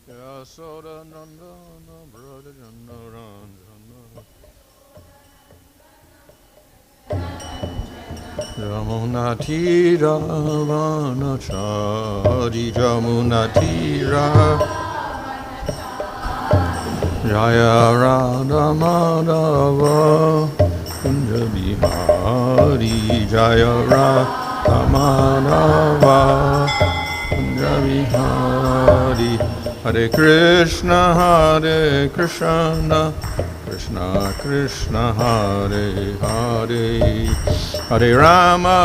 Yasodanandana Brajajanarandana Jamunatira Vanachari Jamunatira Jaya Radha Madhava Kunja Bihari Jaya Radha Madhava Kunja Bihari Hare Krishna Krishna Krishna Hare Hare Hare Rama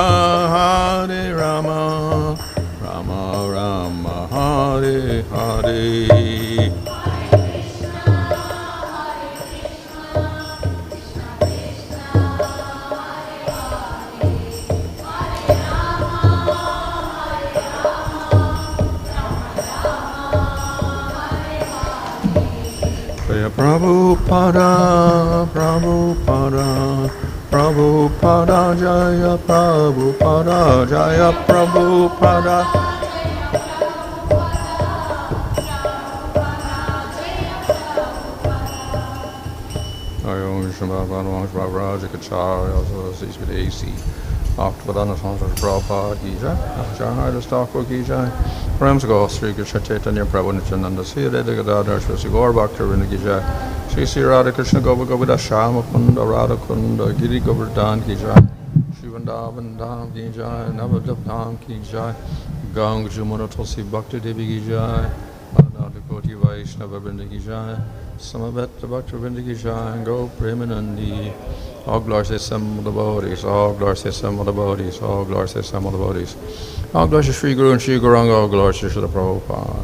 Rama Rama Hare Hare Prabhupada, Prabhupada, Prabhupada, Jaya Prabhupada, Jaya Prabhupada. Om Shambhavanam variegatedness, also cease with AC. Octavadana Sanskrit Prabhupada ki jai, Acharya Thakur ki jai. Prams go Śrī Caitanya Prabhu Nityananda Sri Radha Shri Gaur Bhaktivinoda ki jai. Shri Radha Krishna Govinda Shama Kunda Radha Kunda Giri Govardhan ki jai. Shri Vrindavan Dham ki jai. Navadvip Dham ki jai. Gang Jumuna Tulsi Bhakti Devi ki jai. Ananda Koti Vaishnava Vrinda ki jai. Samaveta Bhaktivinoda ki jai. Go Premanandi. All glories to some of the devotees, all glories to some of the devotees, all glories to some of the devotees. All glories to Sri Guru and Sri Gauranga, all glories to Śrīla Prabhupada.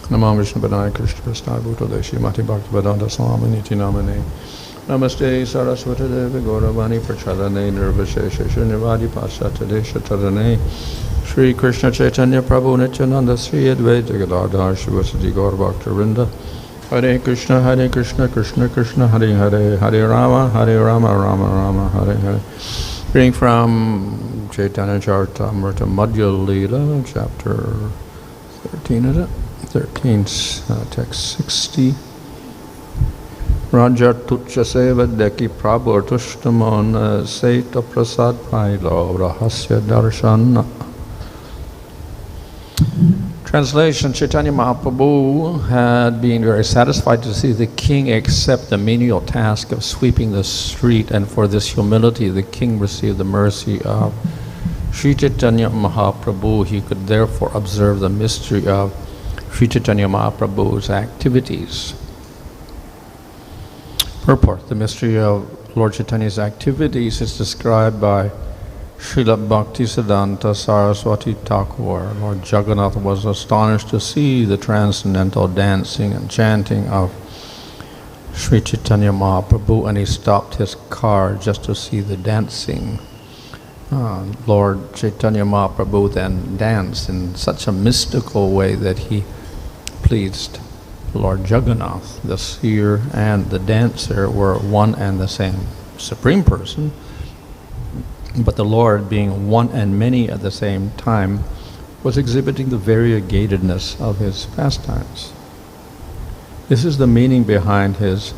Namah Vishnu Padaya Krishna Prasāde Bhutale Śrīmati Bhaktivedanta Swami Niti Namane. Namaste Saraswati Devi Gauravani Prachadane Nirvashesha Srinivadi Pasata Desha Tadane. Shri Krishna Caitanya Prabhu Nityananda Sri Advaita Gadadhar Shivasati Gaur Bhaktivinoda Hare Krishna Krishna Krishna Hare Hare Hare Rama Rama Rama Hare Hare. Reading from Chaitanya Charitamrita Madhya Lila, chapter 13, is it? 13, text 60. Raja tuccha sevā, dekhi, prabhura tuṣṭa mana seta prasāde pāila rahasya-darśana. Translation: Chaitanya Mahāprabhu had been very satisfied to see the king accept the menial task of sweeping the street, and for this humility the king received the mercy of Śrī Caitanya Mahāprabhu. He could therefore observe the mystery of Śrī Caitanya Mahāprabhu's activities. Purport: the mystery of Lord Chaitanya's activities is described by Śrīla Bhaktisiddhānta Sarasvatī Ṭhākura. Lord Jagannātha was astonished to see the transcendental dancing and chanting of Śrī Caitanya Mahāprabhu, and he stopped his car just to see the dancing. Lord Chaitanya Mahāprabhu then danced in such a mystical way that he pleased Lord Jagannātha. The seer and the dancer were one and the same Supreme Person, but the Lord, being one and many at the same time, was exhibiting the variegatedness of his pastimes. This is the meaning behind his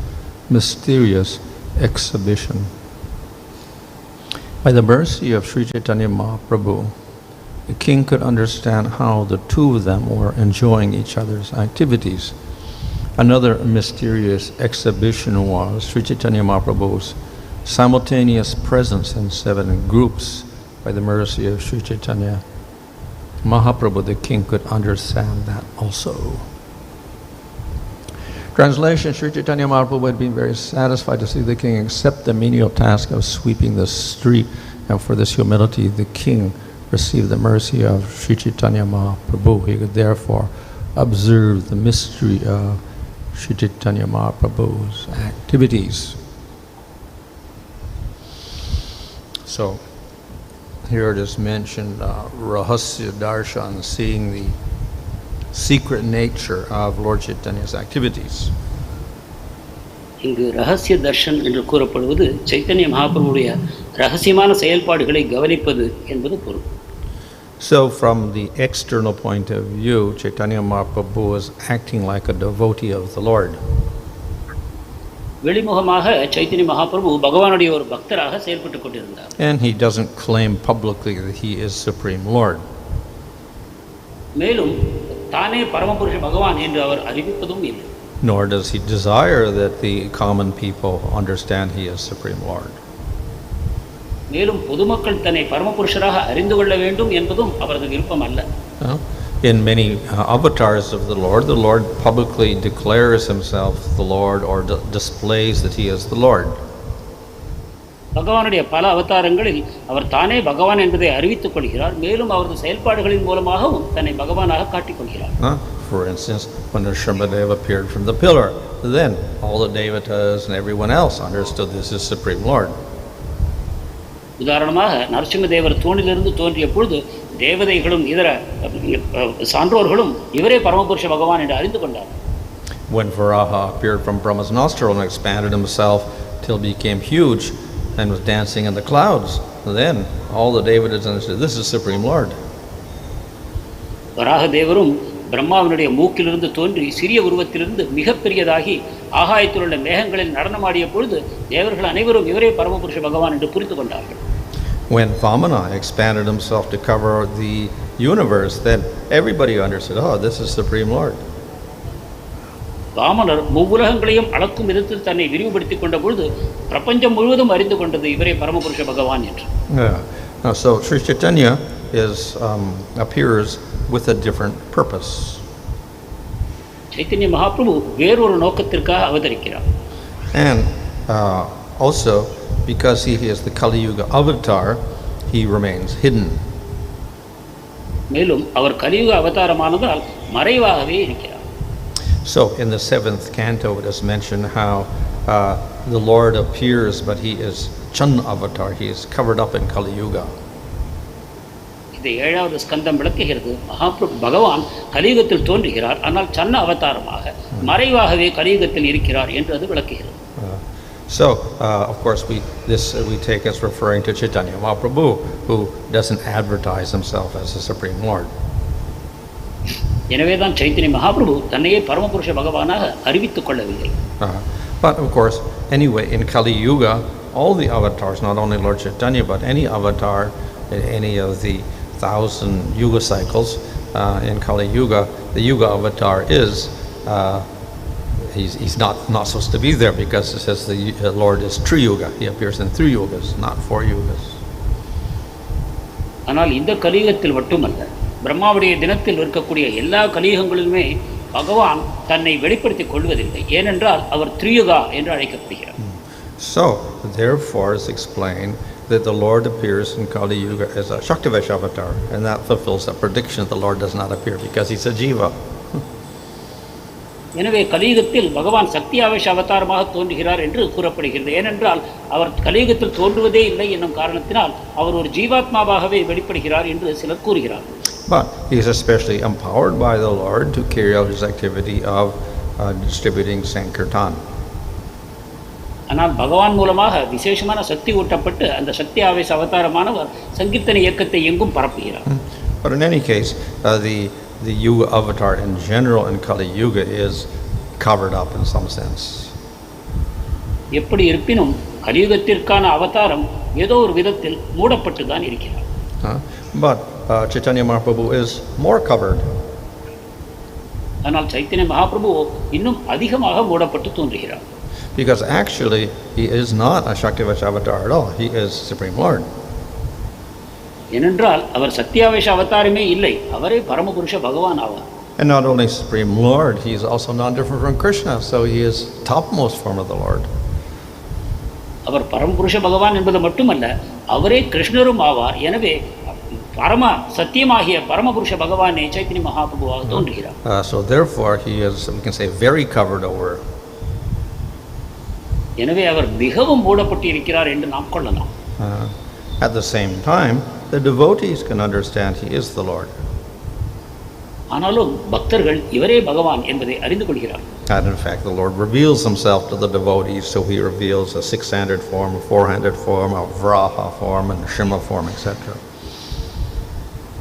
mysterious exhibition. By the mercy of Śrī Caitanya Mahāprabhu, the king could understand how the two of them were enjoying each other's activities. Another mysterious exhibition was Śrī Caitanya Mahāprabhu's simultaneous presence in 7 groups. By the mercy of Śrī Caitanya Mahāprabhu, the king could understand that also. Translation: Śrī Caitanya Mahāprabhu had been very satisfied to see the king accept the menial task of sweeping the street, and for this humility the king received the mercy of Śrī Caitanya Mahāprabhu. He could therefore observe the mystery of Śrī Caitanya Mahāprabhu's activities. So, here it is mentioned rahasya-darśana, seeing the secret nature of Lord Chaitanya's activities. இங்கு ரகசிய தர்ஷன் என்று கூறப்படுவது சைத்தன்ய மகாபிரபுடைய ரகசியமான செயல்பாடுகளை கவனிப்பது என்பது பொருள். So from the external point of view, Chaitanya Mahaprabhu is acting like a devotee of the Lord. வெளிமுகமாக Chaitanya Mahaprabhu பகவானுடைய ஒரு பக்தராக செயல்பட்டுக் கொண்டிருந்தார். And he doesn't claim publicly that he is Supreme Lord. மேலும் தானே பரமபுருஷ பகவான் என்று அவர் அறிவிப்பதும் இல்லை. Nor does he desire that the common people understand he is Supreme Lord. மேலும் பொதுமக்கள் தன்னை பரமபுருஷராக அறிந்து கொள்ள வேண்டும் என்பதும் அவரது விருப்பம் அல்ல. In many avatars of the Lord publicly declares himself the Lord or displays that he is the Lord. பகவானுடைய பல அவதாரங்களில் அவர் தானே பகவான் என்பதை அறிவித்துக் கொள்கிறார். மேலும் அவரது செயல்பாடுகளின் மூலமாகவும் தன்னை பகவானாக காட்டிக் கொள்கிறார். For instance, when Nrsimhadeva appeared from the pillar, then all the devatas and everyone else understood this is Supreme Lord. உதாரணமாக நரசிம்மதேவர் தூணிலிருந்து தோன்றிய பொழுது தேவதைகளும் இதர சான்றோர்களும் இவரே பரமபுருஷ பகவான் என்று அறிந்து கொண்டார். When Varaha appeared from Brahma's nostril and expanded himself till he became huge and was dancing in the clouds, then all the devatas understood this is Supreme Lord. வராக தேவரும் பிரம்மாவினுடைய மூக்கிலிருந்து தோன்றி சிறிய உருவத்திலிருந்து மிகப்பெரியதாகி ஆகாயத்தில் உள்ள மேகங்களில் நடனமாடிய பொழுது தேவர்கள் அனைவரும் இவரே பரமபுருஷ பகவான் என்று புரிந்து கொண்டார்கள். When Vamana expanded himself to cover the universe, then everybody understood, oh, this is Supreme Lord. வாமனர் மூவுலகங்களையும் அளக்கும் விதத்தில் தன்னை விரிவுபடுத்திக் கொண்ட பொழுது பிரபஞ்சம் முழுவதும் அறிந்து கொண்டது இவரே பரமபுருஷ பகவான் என்று. So Śrī Caitanya appears with a different purpose. Chaitanya Mahaprabhu வேறொரு நோக்கத்திற்காக அவதரிக்கிறார். And also because he is the Kali Yuga avatar, he remains hidden. மேலும் அவர் கலியுக அவதாரமானதால் மறைவாகவே இருக்கிறார். So in the 7th canto it is mentioned how the Lord appears, but he is Chan avatar, he is covered up in Kali Yuga. இதை 7வது ஸ்கந்தம் விளக்குகிறது. மகாபிரபு பகவான் கலியுகத்தில் தோன்றுகிறார், ஆனால் சன்ன அவதாரமாக மறைவாகவே கலியுகத்தில் இருக்கிறார் என்று அது விளக்குகிறது. So of course we take as referring to Chaitanya Mahaprabhu, who doesn't advertise himself as the Supreme Lord. எனவே தான் சைத்தன்ய மகாபிரபு தன்னையே பரமபுருஷ பகவானாக அறிவித்துக் கொள்ளவில்லை. But of course, anyway, in Kali Yuga, all the avatars, not only Lord Chaitanya, but any avatar in any of the 1,000 yuga cycles in Kali Yuga, the Yuga avatar is, he's not supposed to be there because it says the Lord is Tri Yuga. He appears in 3 yugas, not 4 yugas. ஆனால் இந்த கலியுகத்தில் மட்டுமல்ல, பிரம்மாவுடைய தினத்தில் இருக்கக்கூடிய எல்லா கலியுகங்களிலுமே பகவான் தன்னை வெளிப்படுத்திக் கொள்வதில்லை. ஏனென்றால் அவர் திரியுகா என்று அழைக்கப்படுகிறார். So therefore is explained that the Lord appears in Kali Yuga as a Shaktivesh avatar, and that fulfills the prediction that the Lord does not appear because he's a jiva. எனவே கலியுகத்தில் பகவான் சக்தி ஆவேஷ அவதாரமாக தோன்றுகிறார் என்று கூறப்படுகிறது. ஏனென்றால் அவர் கலியுகத்தில் தோன்றுவதே இல்லை என்னும் காரணத்தினால் அவர் ஒரு ஜீவாத்மாவாகவே வெளிப்படுகிறார் என்று சிலர் கூறுகிறார். But he is especially empowered by the Lord to carry out his activity of distributing Sankirtan. ஆனால் பகவான் மூலமாக விசேஷமான சக்தி ஊட்டப்பட்டு அந்த சக்தி ஆவேச அவதாரமானவர் சங்கீர்த்தன இயக்கத்தை எங்கும் பரப்புகிறார். But in any case, the Yuga avatar in general in Kali Yuga is covered up in some sense. எப்படி இருப்பினும் கலியுகத்திற்கான அவதாரம் ஏதோ ஒரு விதத்தில் மூடப்பட்டு தான் இருக்கிறார். But Chaitanya Mahaprabhu is more covered. ஆனால் சைத்தன்ய மகாபிரபு இன்னும் அதிகமாக மூடப்பட்டு தோன்றுகிறார். Because actually he is not a Shaktivesh avatar at all. He is Supreme Lord. ஏனென்றால் அவர் சத்தியாவேஷ அவதாரமே இல்லை, அவரே பரமபுருஷ பகவான் ஆவார். And not only Supreme Lord, he is also not different from Krishna, so he is topmost form of the Lord. அவர் பரமபுருஷ பகவான் என்பது மட்டுமல்ல, அவரே கிருஷ்ணரும் ஆவார். எனவே பரம சத்தியமாகிய பரமபுருஷ பகவானே Chaitanya மகாபிரபுவாக தோன்றுகிறார். So therefore he is, we can say, very covered over. எனவே அவர் மிகவும் மூடப்பட்டு இருக்கிறார் என்று நாம் கொள்ளலாம். At the same time, the devotees can understand he is the Lord. ஆனாலும் பக்தர்கள் இவரே பகவான் என்பதை அறிந்து கொள்கிறார். And in fact, the Lord reveals himself to the devotees, so he reveals a 600 form, a 400 form, a Varaha form, and a Shima form, etc.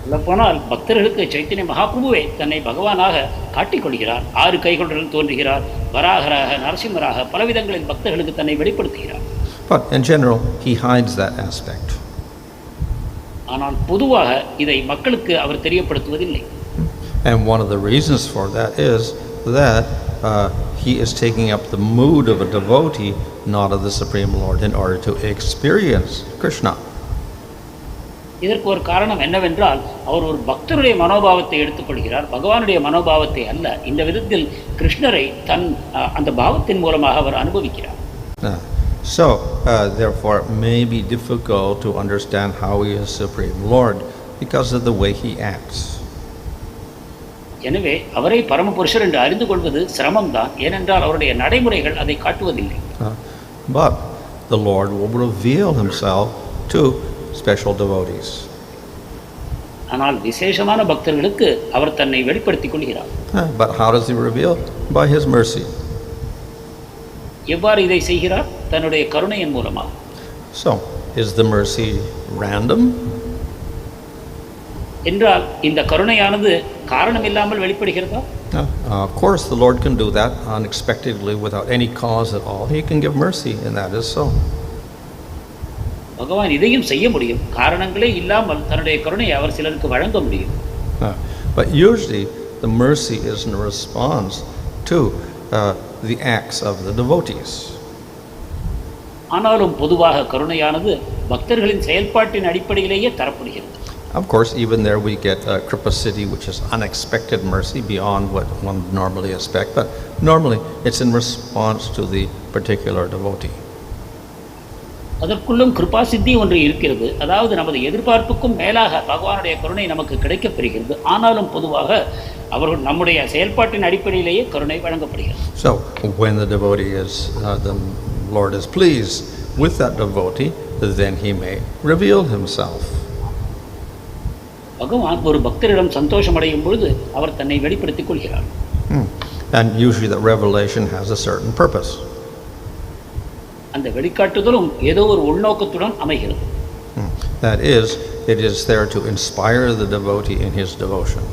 சொல்லப்போனால் பக்தர்களுக்கு சைத்தன்ய மகாபிரபுவே தன்னை பகவானாக காட்டிக்கொள்கிறார். 6 கைகளுடன் தோன்றுகிறார். வராகராக, நரசிம்மராக பலவிதங்களில் பக்தர்களுக்கு தன்னை வெளிப்படுத்துகிறார். But in general, he hides that aspect. ஆனால் பொதுவாக இதை மக்களுக்கு அவர் தெரியப்படுத்துவதில்லை. And one of the reasons for that is that he is taking up the mood of a devotee, not of the Supreme Lord, in order to experience Krishna. இதற்கு ஒரு காரணம் என்னவென்றால் அவர் ஒரு பக்தருடைய மனோபாவத்தை எடுத்துக்கொள்கிறார், பகவானுடைய மனோபாவத்தை அல்ல. இந்த விதத்தில் கிருஷ்ணரை தன் அந்த பாவத்தின் மூலமாக அவர் அனுபவிக்கிறார். So, therefore, it may be difficult to understand how he is Supreme Lord because of the way he acts. எனவே அவரை பரமபுருஷர் என்று அறிந்து கொள்வது சிரமம்தான், ஏனென்றால் அவருடைய நடைமுறைகள் அதை காட்டுவதில்லை. But the Lord will reveal himself to special devotees. ஆனால் விசேஷமான பக்தர்களுக்கு அவர் தன்னை வெளிப்படுத்திக் கொள்கிறார். But how does he reveal? By his mercy. எவ்வாறு இதை செய்கிறார்? தன்னுடைய கருணையின் மூலமாக. So, is the mercy random? என்றால் இந்த கருணையானது காரணம் இல்லாமல் வெளிப்படுகிறதா? Of course, the Lord can do that unexpectedly without any cause at all. He can give mercy, and that is so. பகவான் இதையும் செய்ய முடியும். காரணங்களே இல்லாமல் தன்னுடைய கருணையை அவர் சிலருக்கு வழங்க முடியும். But usually the mercy is in response to the acts of the devotees. ஆனாலும் பொதுவாக கருணையானது பக்தர்களின் செயல்பாட்டின் அடிப்படையிலேயே தரப்படுகிறது. Of course, even there we get Kripa Siddhi, which is unexpected mercy beyond what one normally expect. But normally it's in response to the particular devotee. அதற்குள்ளும் Kripa சித்தி ஒன்று இருக்கிறது. அதாவது நமது எதிர்பார்ப்புக்கும் மேலாக பகவானுடைய கருணை நமக்கு கிடைக்கப்பெறுகிறது. ஆனாலும் பொதுவாக அவர்கள் நம்முடைய செயல்பாட்டின் அடிப்படையிலேயே கருணை வழங்கப்படுகிறது. So when the devotee is, the Lord is pleased with that devotee, then he may reveal himself. பகவான் ஒரு பக்தரிடம் சந்தோஷம் அடையும் பொழுது அவர் தன்னை வெளிப்படுத்திக் கொள்கிறார். And usually that revelation has a certain purpose. அந்த வெளிக்காட்டுதலும் ஏதோ ஒரு உள்நோக்கத்துடன் அமைகிறது. That is, it is there to inspire the devotee in his devotion.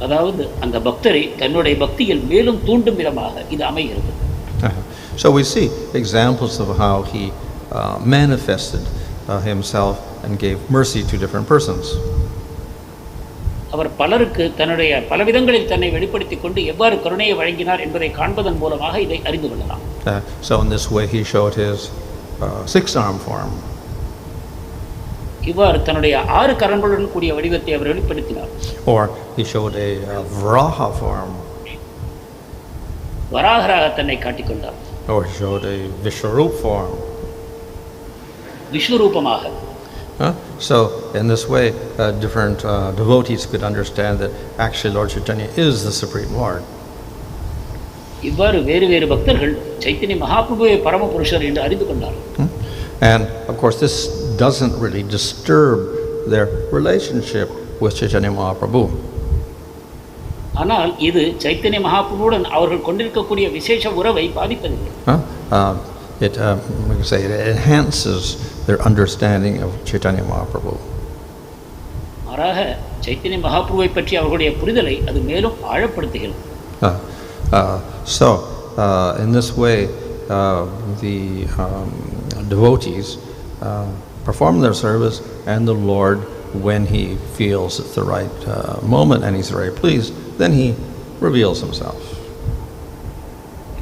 அதாவது அந்த பக்தரை தன்னுடைய பக்தியில் மேலும் தூண்டும் விதமாக இது அமைகிறது. So we see examples of how he manifested himself and gave mercy to different persons. அவர் பலருக்கு தன்னுடைய பலவிதங்களில் தன்னை வெளிப்படுத்திக் கொண்டு எவ்வாறு கருணையை வழங்கினார் என்பதை காண்பதன் மூலமாக இதை அறிந்து கொள்ளலாம். So in this way he showed his 6-arm form. இவ்வாறு தன்னுடைய 6 கரங்களுடன் கூடிய வடிவத்தை அவர் வெளிப்படுத்தினார். Or he showed a Varaha form. வராகராக தன்னை காட்டிக்கொண்டார். Or he showed a Vishwarup form. விஸ்வரூபமாக. So in this way different devotees could understand that actually Lord Chaitanya is the Supreme Lord. இவ்வாறு வேறு வேறு பக்தர்கள் சைத்தன்ய மகாபிரபுவை பரமபுருஷர் என்று அறிந்து கொண்டார்கள். And of course this doesn't really disturb their relationship with Chaitanya Mahāprabhu. ஆனால் இது சைத்தன்ய மகாபிரபுவுடன் அவர்கள் கொண்டிருக்கக்கூடிய விசேஷ உறவை பாதிப்பதில்லை. It we can say it enhances their understanding of Chaitanya Mahāprabhu. மாறாக சைத்தன்ய மகாபிரபுவை பற்றி அவர்களுடைய புரிதலை அது மேலும் ஆழப்படுத்துகிறது. So in this way the devotees perform their service, and the Lord, when he feels it's the right moment and he's very pleased, then he reveals himself.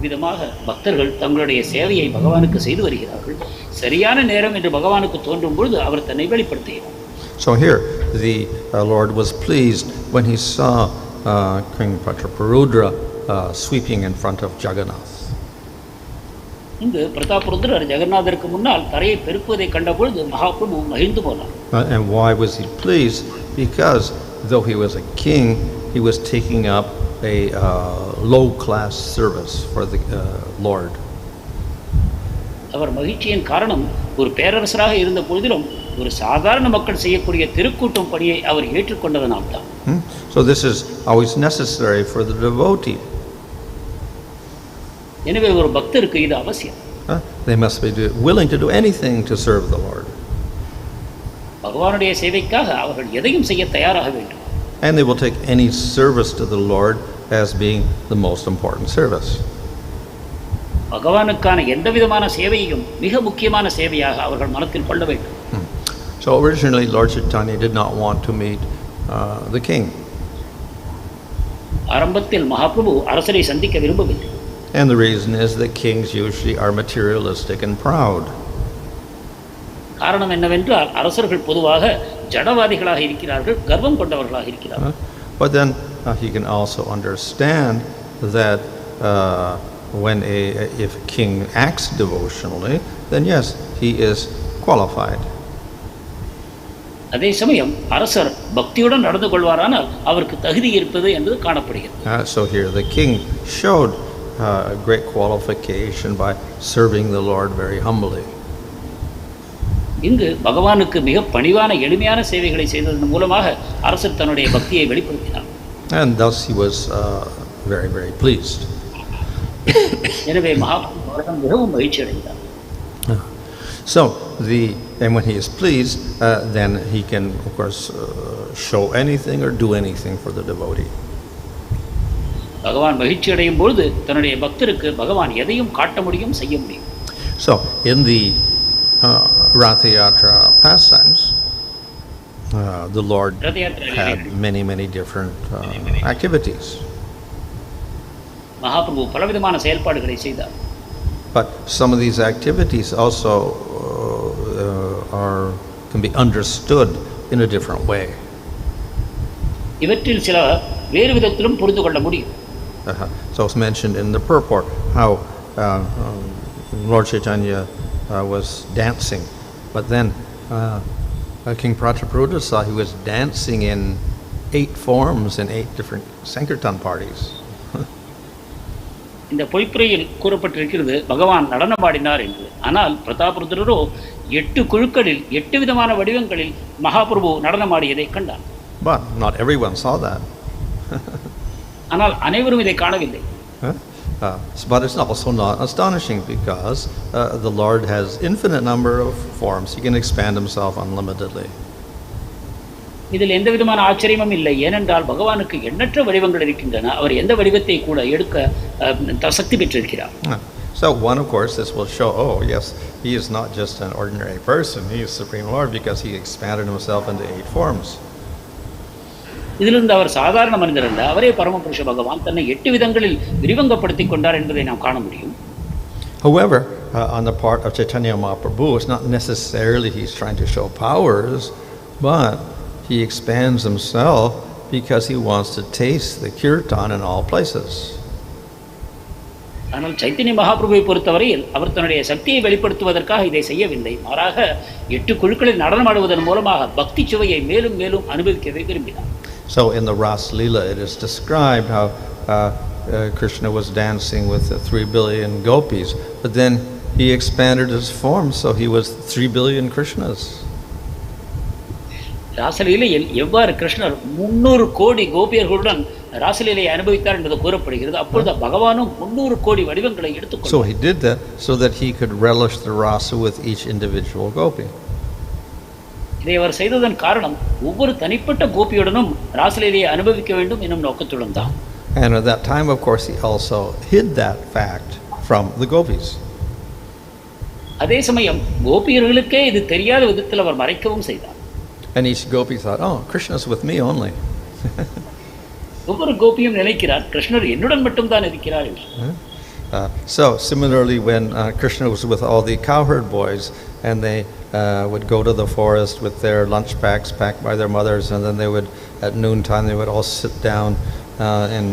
விதமாக பக்தர்கள் தங்களுடைய சேவையை பகவானுக்கு செய்து வருகிறார்கள். சரியான நேரம் என்று பகவானுக்கு தோன்றும் பொழுது அவர் தன்னை வெளிப்படுத்துகிறார். So here the Lord was pleased when he saw King Prataparudra sweeping in front of Jagannātha. இங்கு பிரதாபருத்ரர் ஜெகநாதருக்கு முன்னால் தரையை பெருக்குவதை கண்டபொழுது மகாபிரபு மகிழ்ந்து போனார். And why was he pleased? Because though he was a king, he was taking up a low-class service for the Lord. அவர் மகிழ்ச்சியின் காரணம் ஒரு பேரரசராக இருந்த பொழுதிலும் ஒரு சாதாரண மக்கள் செய்யக்கூடிய திருக்கூட்டம் பணியை அவர் ஏற்றுக்கொண்டதனால்தான். So this is always necessary for the devotee. எனவே ஒரு பக்தருக்கு இது அவசியம். They must be willing to do anything to serve the Lord. பகவானுடைய சேவைக்காக அவர்கள் எதையும் செய்ய தயாராக வேண்டும். And they will take any service to the Lord as being the most important service. பகவானுக்கான எந்த விதமான சேவையையும் மிக முக்கியமான சேவையாக அவர்கள் மனத்தில் கொள்ள வேண்டும். So originally Lord Chaitanya did not want to meet the king. ஆரம்பத்தில் மகாபிரபு அரசரை சந்திக்க விரும்பவில்லை. And the reason is that kings usually are materialistic and proud. காரணம் என்னவென்றால் அரசர்கள் பொதுவாக ஜடவாதிகளாக இருக்கிறார்கள், கர்வம் கொண்டவர்களாக இருக்கிறார்கள். But then he can also understand that if a king acts devotionally, then yes, he is qualified. அதே சமயம் அரசர் பக்தியுடன் நடந்து கொள்வாரானால் அவருக்கு தகுதி இருப்பது என்பது காணப்படுகிறது. So here the king showed a great qualification by serving the Lord very humbly. இங்கு பகவானுக்கு மிக பணிவான எளிமையான சேவைகளை செய்ததன் மூலமாக அரசர் தன்னுடைய பக்தியை வெளிப்படுத்தினார். And thus he was very, very pleased. எனவே மகாபிரபு மிகவும் மகிழ்ச்சி அடைந்தார். So when he is pleased, then he can of course show anything or do anything for the devotee. பகவான் மகிழ்ச்சி அடையும் பொழுது தன்னுடைய பக்தருக்கு பகவான் எதையும் காட்ட முடியும், செய்ய முடியும். So in the Ratha yatra pastimes, the Lord had many different activities. Mahaprabhu பலவிதமான செயல்பாடுகளை செய்தார். But some of these activities also can be understood in a different way. இவற்றில் சில வேறு விதத்திலும் புரிந்து கொள்ள முடியும். So it's mentioned in the Purport how Lord Chaitanya was dancing, but then King Prataparudra saw he was dancing in 8 forms in 8 different Sankirtan parties. இந்த பொய்ப்புரையில் கூறப்பட்டிருக்கிறது பகவான் நடனமாடினார் என்று. ஆனால் பிரதாபருத்ரரோ 8 குழுக்களில் 8 விதமான வடிவங்களில் மகாபிரபு நடனமாடியதை கண்டார். But not everyone saw that. ஆனால் அனைவரும் இதை காணவில்லை. But it's also not astonishing because the Lord has infinite number of forms. He can expand himself unlimitedly. இதில் எந்த விதமான ஆச்சரியமும் இல்லை. ஏனென்றால் பகவானுக்கு எண்ணற்ற வடிவங்கள் இருக்கின்றன. அவர் எந்த வடிவத்தை கூட எடுக்க சக்தி பெற்றிருக்கிறார். So one, of course, this will show, oh yes, he is not just an ordinary person. He is Supreme Lord because he expanded himself into 8 forms. இதிலிருந்து அவர் சாதாரண மனிதர் அல்ல, அவரே பரமபுருஷ பகவான் தன்னை 8 விதங்களில் விரிவங்கப்படுத்திக் கொண்டார் என்பதை நாம் காண முடியும். However, on the part of Chaitanya Mahāprabhu, it's not necessarily he's trying to show powers, but he expands himself because he wants to taste the kirtan in all places. ஆனால் சைத்தன்ய மகாபிரபுவை பொறுத்தவரையில் அவர் தன்னுடைய சக்தியை வெளிப்படுத்துவதற்காக இதை செய்யவில்லை. மாறாக 8 குழுக்களில் நடனமாடுவதன் மூலமாக பக்தி சுவையை மேலும் மேலும் அனுபவிக்கவே விரும்பினார். So in the Ras Lila it is described how Krishna was dancing with the 3 billion gopis, but then he expanded his form, so he was 3 billion Krishnas. ராசலீலையில் எவ்வாறு கிருஷ்ணர் 300 கோடி கோபியர்களுடன் ராசலீலையை அனுபவித்தார் என்பது கூறப்படுகிறது. அப்பொழுது பகவானும் 300 கோடி வடிவங்களை எடுத்துக்கொண்டார். So he did that so that he could relish the rasa with each individual gopi. இதை அவர் செய்ததன் காரணம் ஒவ்வொரு தனிப்பட்ட கோபியுடனும் ராசலீலையை அனுபவிக்க வேண்டும் என்னும் நோக்கத்துடன் தான். And at that time, of course, he also hid that fact from the gopis. அதே சமயம் கோபியர்களுக்கே இது தெரியாத விதத்தில் அவர் மறைக்கவும் செய்தார். And each gopi thought, oh, Krishna's with me only. ஒவ்வொரு கோபியும் நினைக்கிறார் கிருஷ்ணர் என்னுடன் மட்டும் தான் இருக்கிறார் என்று. So similarly, when Krishna was with all the cowherd boys and they would go to the forest with their lunch packs packed by their mothers, and then they would, at noontime, they would all sit down in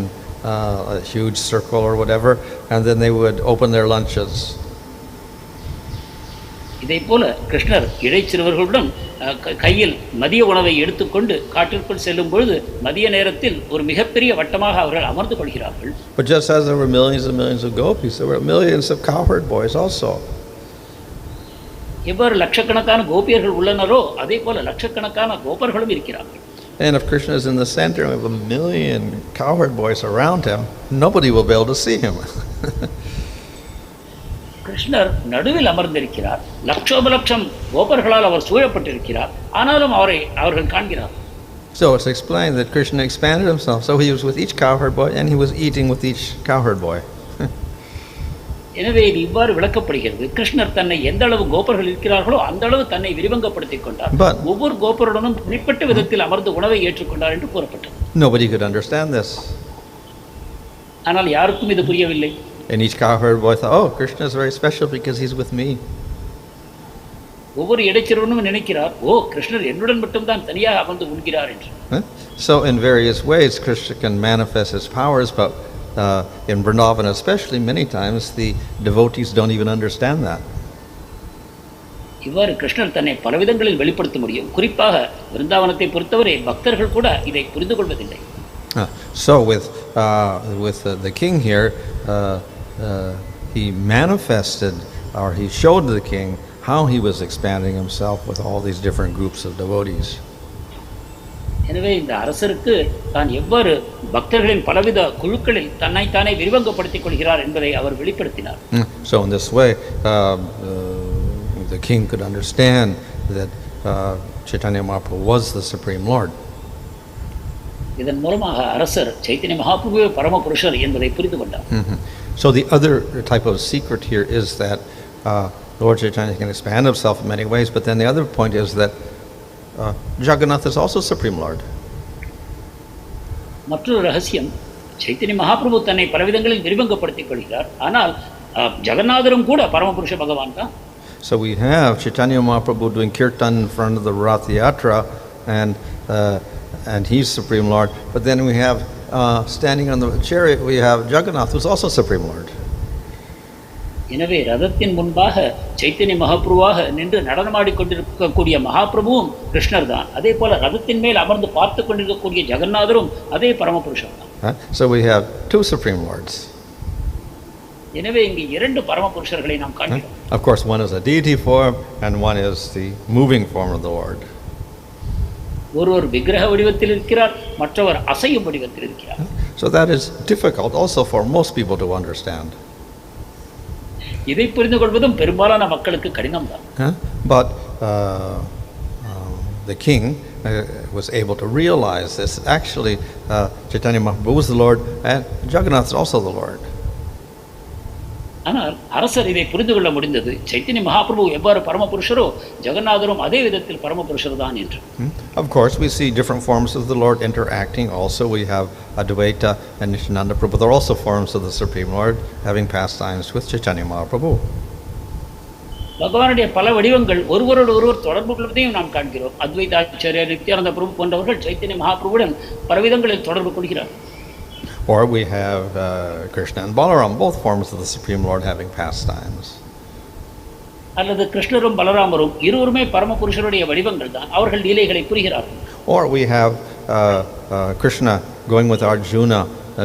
a huge circle or whatever, and then they would open their lunches. இதை போல கிருஷ்ணர் இடைச்சிறுவர்களுடன் கையில் மதிய உணவை எடுத்துக்கொண்டு காட்டிற்குள் செல்லும் பொழுது மதிய நேரத்தில் ஒரு மிகப்பெரிய வட்டமாக அவர்கள் அமர்ந்து கொள்கிறார்கள். But just as there were millions and millions of gopis, there were millions of cowherd boys also. எவ்வாறு லட்சக்கணக்கான கோபியர்கள் உள்ளனரோ அதே போல லட்சக்கணக்கான கோபர்களும் இருக்கிறார்கள். And if Krishna is in the center of 1,000,000 cowherd boys around him, nobody will be able to see him. கிருஷ்ணர் நடுவில் அமர்ந்திருக்கிறார், லட்சோபலட்சம் கோபர்களால் அவர் சூழப்பட்டிருக்கிறார், ஆனாலும் அவர்கள் காண்கிறார். So it's explained that Krishna expanded himself, so he was with each cowherd boy and he was eating with each cowherd boy. எனவே இது இவ்வாறு விளக்கப்படுகிறது. கிருஷ்ணர் தன்னை எந்த அளவு கோபர்கள் இருக்கிறார்களோ அந்த அளவு தன்னை விரிவங்கப்படுத்திக் கொண்டார், ஒவ்வொரு கோபருடனும் குறிப்பிட்ட விதத்தில் அமர்ந்து உணவை ஏற்றுக்கொண்டார் என்று கூறப்பட்டது. Nobody could understand this. ஆனால் யாருக்கும் இது புரியவில்லை. And each cowherd boy thought, oh, Krishna is very special because he's with me. ஒவ்வொரு இடைச்சரவனும் நினைக்கிறார், ஓ கிருஷ்ணர் என்னுடன் மட்டும்தான் தனியாக அமர்ந்து உண்கிறார் என்று. So in various ways Krishna can manifest his powers, but in Vrindavan especially, many times the devotees don't even understand that. இவ்வாறு கிருஷ்ணர் தன்னை பலவிதங்களில் வெளிப்படுத்த முடியும். குறிப்பாக விருந்தாவனத்தை பொறுத்தவரை பக்தர்கள் கூட இதை புரிந்து கொள்வதில்லை. So with the king here, he manifested, or he showed the king how he was expanding himself with all these different groups of devotees. எனவே இந்த அரசருக்கு தான் எவ்வாறு பக்தர்களின் பலவித குழுக்களில் தன்னைத்தானே விரிவங்கப்படுத்திக் கொள்கிறார் என்பதை அவர் வெளிப்படுத்தினார். So in this way the king could understand that Chaitanya Mahaprabhu was the Supreme Lord. இதன் மூலமாக அரசர் சைத்தன்ய மகாபிரபுவே பரம புருஷர் என்பதை புரிந்து கொண்டார். So the other type of secret here is that Lord Chaitanya can expand himself in many ways, but then the other point is that Jagannātha is also Supreme Lord. மற்றொரு ரகசியம், சைத்தன்ய மகாபிரபு தன்னை பலவிதங்களில் விரிவங்கப்படுத்திக் கொள்கிறார், ஆனால் ஜகநாதரும் கூட பரமபுருஷ பகவான் தான். So we have Chaitanya Mahāprabhu doing kirtan in front of the Ratha yatra, and he's Supreme Lord. But then we have standing on the chariot, we have Jagannātha, who's also Supreme Lord. எனவே ரதத்தின் முன்பாக சைத்தன்ய மகாபிரபுவாக நின்று நடனமாடி கொண்டிருக்கக்கூடிய மகாபிரபுவும் கிருஷ்ணர் தான். அதே போல ரதத்தின் மேல் அமர்ந்து பார்த்து கொண்டிருக்கக்கூடிய ஜெகநாதரும் அதே பரமபுருஷன் தான். So we have two Supreme Lords. எனவே இங்கே இரண்டு பரமபுருஷர்களை நாம் காண்கிறோம். Of course, one is a deity form and one is the moving form of the Lord. ஒருவர் விக்கிரக வடிவத்தில் இருக்கிறார், மற்றவர் அசையும் வடிவத்தில் இருக்கிறார். So that is difficult also for most people to understand. இதை புரிந்து கொள்வதும் பெரும்பாலான மக்களுக்கு கடினம் தான். But the king was able to realize this. Actually, Chaitanya Mahaprabhu was the Lord and Jagannātha is also the Lord. ஆனால் அரசர் இதை புரிந்து கொள்ள முடிந்தது. சைத்தன்ய மகாபிரபு எவ்வாறு பரமபுருஷரோ ஜெகநாதரும் அதே விதத்தில் பரமபுருஷர் தான் என்று. Of course, we see different forms of the Lord interacting. Also, we have Advaita and Nityananda Prabhu. They're also forms of the Supreme Lord having pastimes with Chaitanya Mahaprabhu. பகவானுடைய பல வடிவங்கள் ஒருவரோடு ஒருவர் தொடர்பு கொள்வதையும் நாம் காண்கிறோம். அத்வைதாச்சாரியர், நித்யானந்த பிரபு போன்றவர்கள் சைத்தன்ய மகாபிரபுவுடன் பலவிதங்களில் தொடர்பு கொள்கிறார். Or we have Krishna and Balaram, both forms of the Supreme Lord having pastimes. அல்லது கிருஷ்ணரும் பலராமரும் இருவருமே பரமபுருஷருடைய வடிவங்கள் தான், அவர்கள் லீலைகளை புரிகிறார்கள். Or we have Krishna going with Arjuna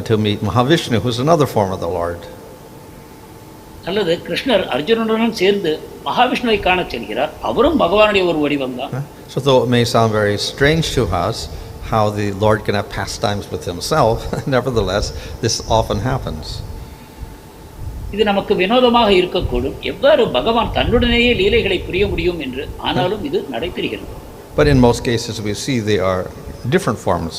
to meet Mahavishnu, who's another form of the Lord. அல்லது கிருஷ்ணர் அர்ஜுனனுடன் சேர்ந்து மகாவிஷ்ணுவை காண செல்கிறார், அவரும் பகவானுடைய ஒரு வடிவம் தான். So though it may sound very strange to us how the Lord can have pastimes with himself, nevertheless this often happens. இது நமக்கு வினோதமாக இருக்கக்கூடும், எவ்வாறு பகவான் தன்னுடனேயே லீலைகளை புரிய முடியும் என்று. ஆனாலும் இது நடைபெறுகிறது. But in most cases we see they are different forms.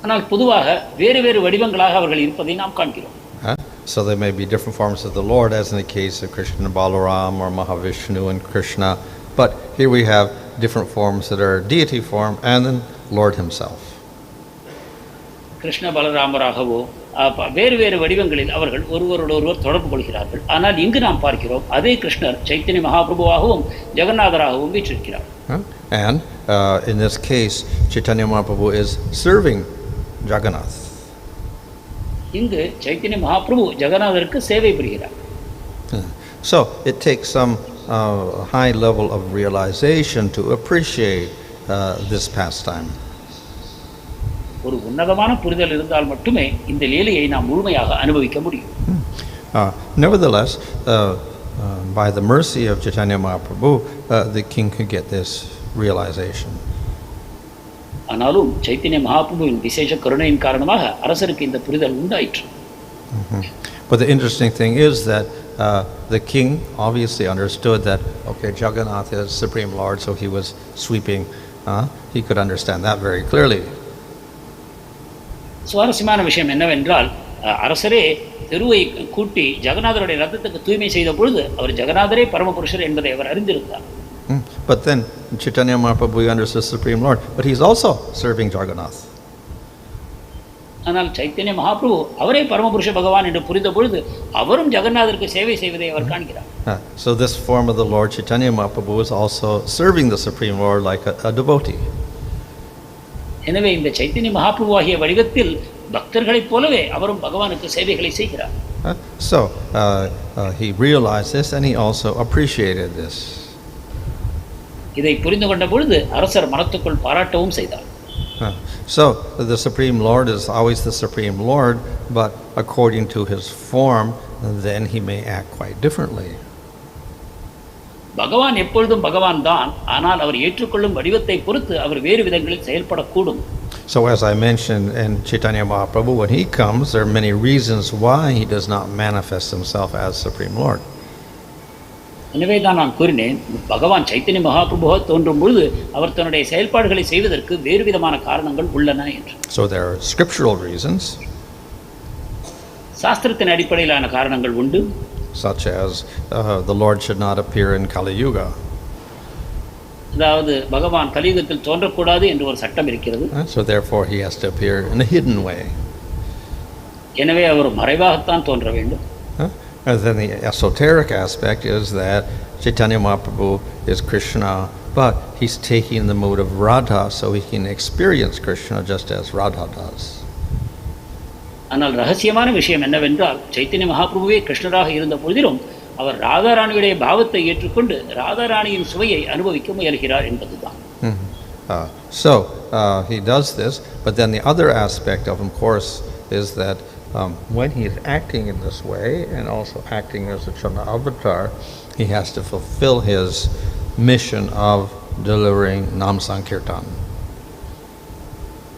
ஆனால் பொதுவாக வேறு வேறு வடிவங்களாக அவர்கள் இருப்பதை நாம் காண்கிறோம். So there may be different forms of the Lord, as in the case of Krishna and Balaram, or Mahavishnu and Krishna. But here we have different forms that are deity form and then Lord himself. Krishna பலராமராகவோ வேறு வேறு வடிவங்களில் அவர்கள் ஒருவரோடு ஒருவர் தொடர்பு கொள்கிறார்கள். ஆனால் இங்கு நாம் பார்க்கிறோம் அதே கிருஷ்ணர் Chaitanya மகாபிரபுவாகவும் ஜெகநாதராகவும் வீற்றிருக்கிறார். And in this case Chaitanya Mahaprabhu is serving Jagannātha. இங்கு சைத்தன்ய மகாபிரபு ஜெகநாதருக்கு சேவை புரிகிறார். So it takes some high level of realization to appreciate this pastime. ஒரு உன்னதமான புரிதல் இருந்தால் மட்டுமே இந்த லீலையை நாம் முழுமையாக அனுபவிக்க முடியும். Nevertheless, by the mercy of Chaitanya Mahaprabhu, the king could get this realization. ஆனாலும் சைத்தன்ய மகாபிரபுவின் விசேஷ கருணையின் காரணமாக அரசருக்கு இந்த புரிதல் உண்டாயிற்று. But the interesting thing is that the king obviously understood that, okay, Jagannātha is Supreme Lord, so he was sweeping. He could understand that very clearly. சுவாரஸ்யமான விஷயம் என்னவென்றால் அரசரே தெருவை கூட்டி ஜெகநாதருடைய ரத்தத்துக்கு தூய்மை செய்த பொழுது அவர் ஜெகநாதரே பரமபுருஷர் என்பதை அவர் அறிந்திருந்தார். But then Chaitanya Mahaprabhu understood Supreme Lord, but he's also serving Jagannātha. ஆனால் சைத்தன்ய மகாபிரபு அவரே பரமபுருஷ பகவான் என்று புரிந்த பொழுது அவரும் ஜெகநாதருக்கு சேவை செய்வதை அவர் காண்கிறார். So this form of the Lord Chaitanya Mahaprabhu is also serving the Supreme Lord like a devotee. எனவே இந்த சைத்தன்ய மகாபிரபு ஆகிய வடிவத்தில் பக்தர்களைப் போலவே அவரும் பகவானுக்கு சேவைகளை செய்கிறார். So he realized this and he also appreciated this. இதை புரிந்து கொண்ட பொழுது அரசர் மனத்துக்குள் பாராட்டவும் செய்தார். So the Supreme Lord is always the Supreme Lord, but according to his form, then he may act quite differently. பகவான் எப்பொழுதும் பகவான் தான், ஆனால் அவர் ஏற்றுக்கொள்ளும் வடிவத்தை பொறுத்து அவர் வேறு விதங்களில் செயல்படக்கூடும். So as I mentioned in Chaitanya Mahaprabhu, when he comes, there are many reasons why he does not manifest himself as Supreme Lord. எனவே தான் நான் கூறினேன், பகவான் சைத்தன்ய மகாபிரபுவாக தோன்றும் பொழுது அவர் தன்னுடைய செயல்பாடுகளை செய்வதற்கு வேறு விதமான காரணங்கள் உள்ளன என்று. So there are scriptural reasons, சாஸ்திரத்தின் அடிப்படையிலான காரணங்கள் உண்டு. such as the Lord should not appear in Kali Yuga. அதாவது பகவான் கலியுகத்தில் தோன்றக்கூடாது என்று ஒரு சட்டம் இருக்கிறது. So therefore he has to appear in a hidden way. எனவே அவர் மறைவாகத்தான் தோன்ற வேண்டும். And then the esoteric aspect is that Chaitanya Mahaprabhu is Krishna, but he's taking the mood of Radha so he can experience Krishna just as Radha does. ஆனால் ரகசியமான விஷயம் என்னவென்றால் சைத்தன்ய மகாபிரபுவே கிருஷ்ணராக இருந்த பொழுதிலும் அவர் ராதாராணியுடைய பாவத்தை ஏற்றுக்கொண்டு ராதாராணியின் சுவையை அனுபவிக்க முயல்கிறார் என்பதுதான். So he does this, but then the other aspect of course is that when he is acting in this way and also acting as a Channa avatar, he has to fulfill his mission of delivering Nam Sankirtan.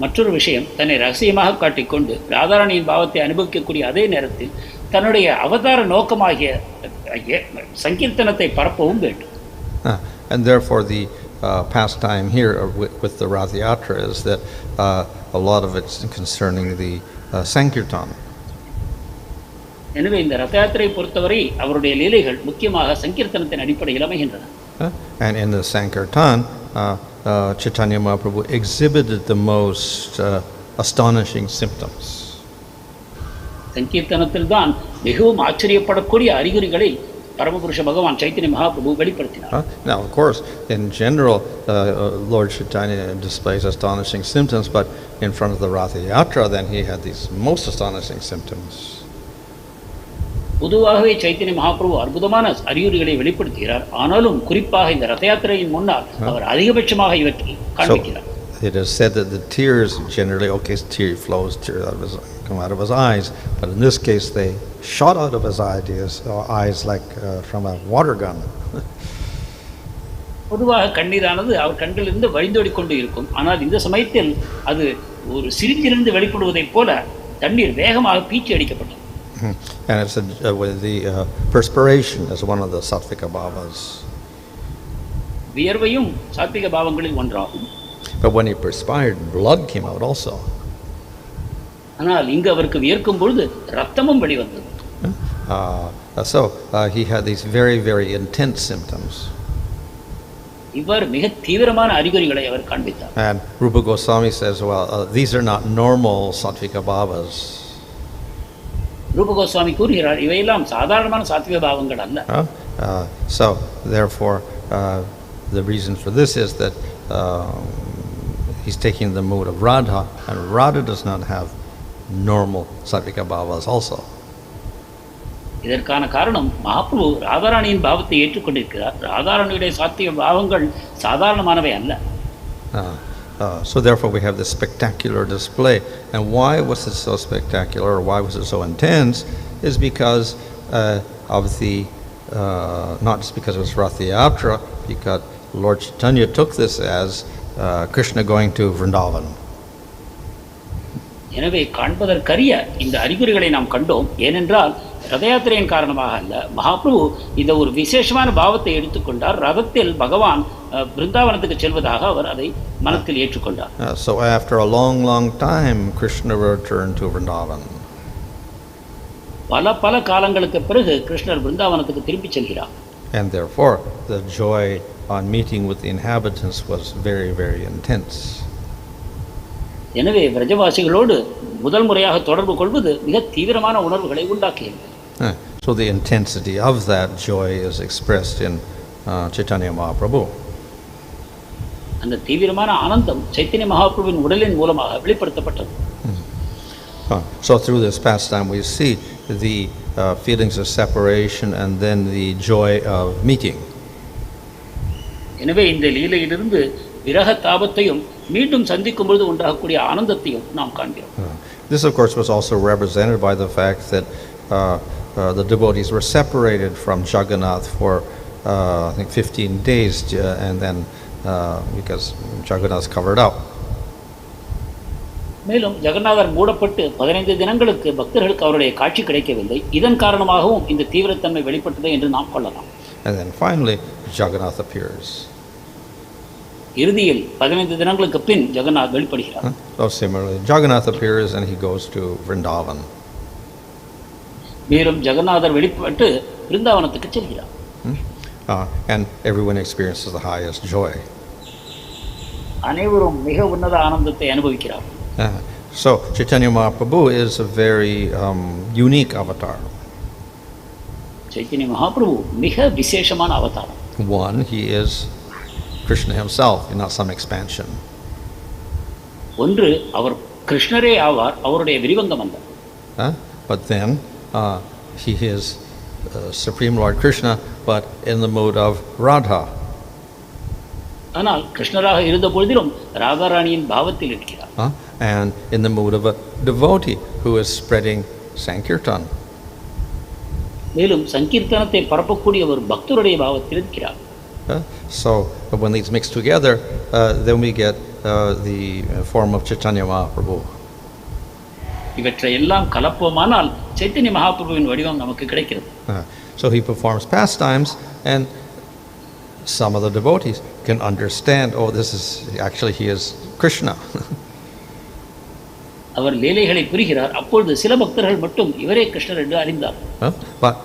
மற்றொரு விஷயம், தன்னை ரகசியமாக காட்டிக்கொண்டு ராதாராணியின் பாவத்தை அனுபவிக்கக்கூடிய அதே நேரத்தில் தன்னுடைய அவதார நோக்கமாகிய சங்கீர்த்தனத்தை பரப்பவும் வேண்டும். And therefore the pastime here with the Ratha-yatra is that a lot of it's concerning the Sankirtan. எனவே இந்த ரத யாத்திரையை பொறுத்தவரை அவருடைய லீலைகள் முக்கியமாக சங்கீர்த்தனத்தின் அடிப்படையில் அமைகின்றன. And in the Sankirtan, Chaitanya Mahaprabhu exhibited the most astonishing symptoms. சங்கீர்த்தனத்தில் தான் மிகவும் ஆச்சரியப்படக்கூடிய அறிகுறிகளை பரமபுருஷ பகவான் சைத்தன்ய மகாபிரபு வெளிப்படுத்தினார். Now of course in general Lord Chaitanya displays astonishing symptoms, but in front of the Ratha-yatra then he had these most astonishing symptoms. பொதுவாகவே சைத்தன்ய மகாபிரபு அற்புதமான அறிகுறிகளை வெளிப்படுத்துகிறார். ஆனாலும் குறிப்பாக இந்த ரத யாத்திரையின் முன்னால் அவர் அதிகபட்சமாக இவற்றை காண்பிக்கிறார். It is said that the tears generally, tear flows, come out of his eyes, but in this case they shot out of his eyes like from a water gun. பொதுவாக கண்ணீரானது அவர் கண்களிலிருந்து வழிந்தோடிக்கொண்டு இருக்கும். ஆனால் இந்த சமயத்தில் அது ஒரு சிரிப்பிலிருந்து வெளிப்படுவதைப் போல தண்ணீர் வேகமாக பீச்சி அடிக்கப்பட்டது. And it's the perspiration is one of the sattvika bhavas. வியர்வையும் சாத்விக பாவங்களில் ஒன்றாகும். But when he perspired, blood came out also. ஆனால் இங்கு அவருக்கு வியர்க்கும் பொழுது ரத்தமும் வெளிவந்தது. So he had these very, very intense symptoms. இவ்வாறு மிக தீவிரமான அறிகுறிகளை அவர் காண்பித்தார். And Rupa Goswami says, well, these are not normal sattvika bhavas. ரூப கோஸ்வாமி கூறுகிறார், இவையெல்லாம் சாதாரணமான சாத்விக பாவங்கள் அல்ல. So therefore the reason for this is that he's taking the mood of Radha, and Radha does not have normal sattvika bhavas also. இதற்கான காரணம் மகாபிரபு ராதாராணியின் பாவத்தை ஏற்றுக்கொண்டிருக்கிறார். ராதாராணியுடைய சாத்விக பாவங்கள் சாதாரணமானவை அல்ல. So therefore we have this spectacular display. And why was it so spectacular, or why was it so intense, is because of the not just because it was Ratha-yatra, because Lord Chaitanya took this as Krishna going to Vrindavan. எனவே காண்பதற்கரிய இந்த அறிகுறிகளை நாம் கண்டோம். ஏனென்றால் ரத யாத்திரையின் காரணமாக அல்ல, மகாபிரபு இந்த ஒரு விசேஷமான பாவத்தை எடுத்துக்கொண்டார். ரதத்தில் பகவான் பிருந்தாவனத்துக்கு செல்வதாக அவர் அதை மனத்தில் ஏற்றுக்கொண்டார். So after a long time Krishna returned to Vrindavan. பல காலங்களுக்கு பிறகு கிருஷ்ணர் பிருந்தாவனத்துக்கு திரும்பி செல்கிறார். And therefore the joy on meeting with the inhabitants was very intense. எனவே விரஜவாசிகளோடு முதல் முறையாக தொடர்பு கொள்வது மிக தீவிரமான உணர்வுகளை உண்டாக்கியது. So the intensity of that joy is expressed in Chaitanya Mahāprabhu. அந்த தீவிரமான ஆனந்தம் சைத்தன்ய மகாபிரபுவின் உடலின் மூலமாக வெளிப்படுத்தப்பட்டது. So through this pastime we see the feelings of separation and then the joy of meeting. எனவே இந்த லீலையிலிருந்து விரக தாபத்தையும் மீண்டும் சந்திக்கும் பொழுது உண்டாகக்கூடிய ஆனந்தத்தையும் நாம் காண்கிறோம். This of course was also represented by the fact that the devotees were separated from Jagannath for I think 15 days and then because Jagannath covered up. மேலும் ஜெகநாதர் மூடப்பட்டு 15 தினங்களுக்கு பக்தர்களுக்கு அவருடைய காட்சி கிடைக்கவில்லை. இதன் காரணமாகவும் இந்த தீவிரத்தன்மை வெளிப்பட்டது என்று நாம் கொள்ளலாம். And then finally Jagannath appears. இறுதியில் 15 தினங்களுக்கு பின் Jagannath வெளிப்படுகிறார். So similarly Jagannath appears and he goes to Vrindavan. மேலும் ஜெகநாதர் வெளிப்பட்டு பிருந்தாவனத்துக்கு செல்கிறார். And everyone experiences the highest joy. அனைவரும் மிக உன்னத ஆனந்தத்தை அனுபவிக்கிறார். So Chaitanya Mahāprabhu is a very unique avatar. Chaitanya Mahaprabhu மிக விசேஷமான அவதாரம். One, he is Krishna himself, not some expansion. ஒன்று, அவர் கிருஷ்ணரே ஆவார், அவருடைய விரிவங்கம் அல்ல. But then he is Supreme Lord Krishna, but in the mood of Radha. ஆனால் கிருஷ்ணராக இருந்த பொழுதிலும் ராதாராணியின் பாவத்தில் இருக்கிறார். And in the mood of a devotee who is spreading Sankirtan. மேலும் சங்கீர்த்தனத்தை பரப்பக்கூடிய ஒரு பக்தருடைய பாவத்தில் இருக்கிறார். So when these mix together, then we get the form of Chaitanya Mahāprabhu. இவற்றை எல்லாம் கலப்போமானால் சைத்தன்ய மகாபிரபுவின் வடிவம் நமக்கு கிடைக்கிறது. So he performs pastimes and some of the devotees can understand, oh, this is actually he is Krishna. அவர் லீலைகளை புரிகிறார். அப்பொழுது சில பக்தர்கள் மட்டும் இவரே கிருஷ்ணர் என்று அறிந்தார். But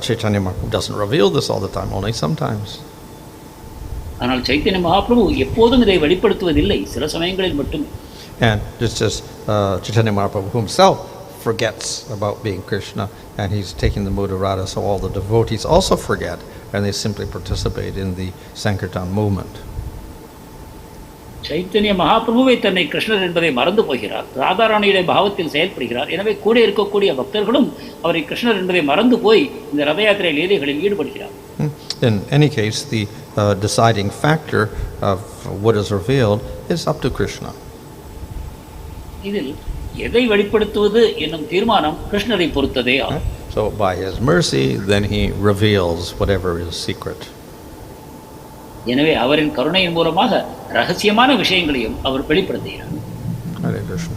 Chaitanya Mahaprabhu doesn't reveal this all the time, only sometimes. ஆனால் சைத்தன்ய மகாபிரபு எப்போதும் இதை வெளிப்படுத்துவதில்லை, சில சமயங்களில் மட்டும். And just as Chaitanya Mahaprabhu himself forgets about being Krishna and he's taking the mood of Radha, so all the devotees also forget and they simply participate in the Sankirtan movement. Chaitanya மகாபிரபுவை தன்னை கிருஷ்ணர் என்பதை மறந்து போகிறார், ராதாராணியுடைய பாவத்தில் செயல்படுகிறார். எனவே கூட இருக்கக்கூடிய பக்தர்களும் அவரை கிருஷ்ணர் என்பதை மறந்து போய் இந்த ரத யாத்திரை லீலைகளில் ஈடுபடுகிறார். In any case, the deciding factor of what is revealed is up to Krishna. இதில் எதை வெளிப்படுத்துவது என்னும் தீர்மானம் கிருஷ்ணரை பொறுத்ததே ஆகும். So by his mercy, then he reveals whatever is secret. எனவே அவரின் கருணையின் மூலமாக ரகசியமான விஷயங்களையும் அவர் வெளிப்படுத்துகிறார். Hare Krishna.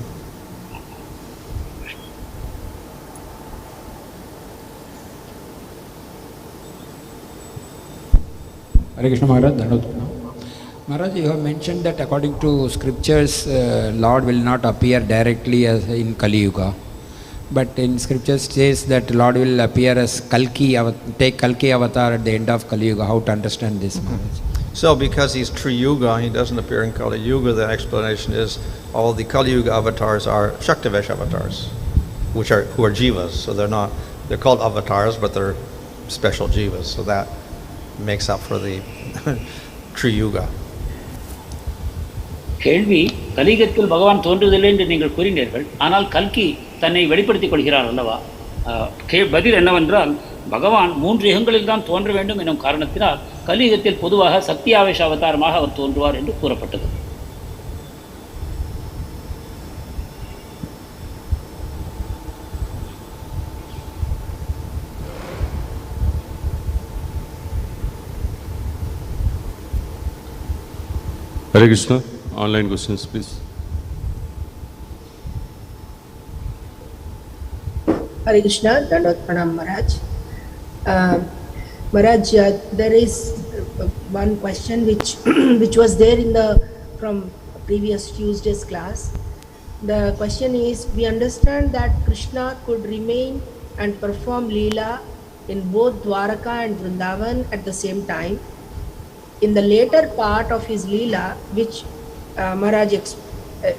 Hare Krishna Maharaj. Maharaj, you have mentioned that according to scriptures, Lord will not appear directly as in Kali Yuga. But in scriptures says that Lord will appear as take Kalki avatar at the end of Kali Yuga. How to understand this, Maharaj? So because he's Tree Yuga, he doesn't appear in Kali Yuga, the explanation is all the Kali Yuga avatars are Shaktivesh avatars, who are jivas. So they're called avatars, but they're special jivas. So that makes up for the Tree Yuga. கேள்வி, கலியுகத்தில் பகவான் தோன்றுவதில்லை என்று நீங்கள் கூறினீர்கள், ஆனால் கல்கி தன்னை வெளிப்படுத்திக் கொள்கிறார் அல்லவா? பதில் என்னவென்றால், பகவான் 3 யுகங்களில் தான் தோன்ற வேண்டும் எனும் காரணத்தினால் கலியுகத்தில் பொதுவாக சக்தி ஆவேச அவதாரமாக அவர் தோன்றுவார் என்று கூறப்பட்டது. Hare Krishna. Online questions, please. Hare Krishna, Dandot Pranam Maharaj. Maharaj, there is one question which was there from previous Tuesday's class. The question is, we understand that Krishna could remain and perform lila in both Dwaraka and Vrindavan at the same time. In the later part of his lila, which Maharaj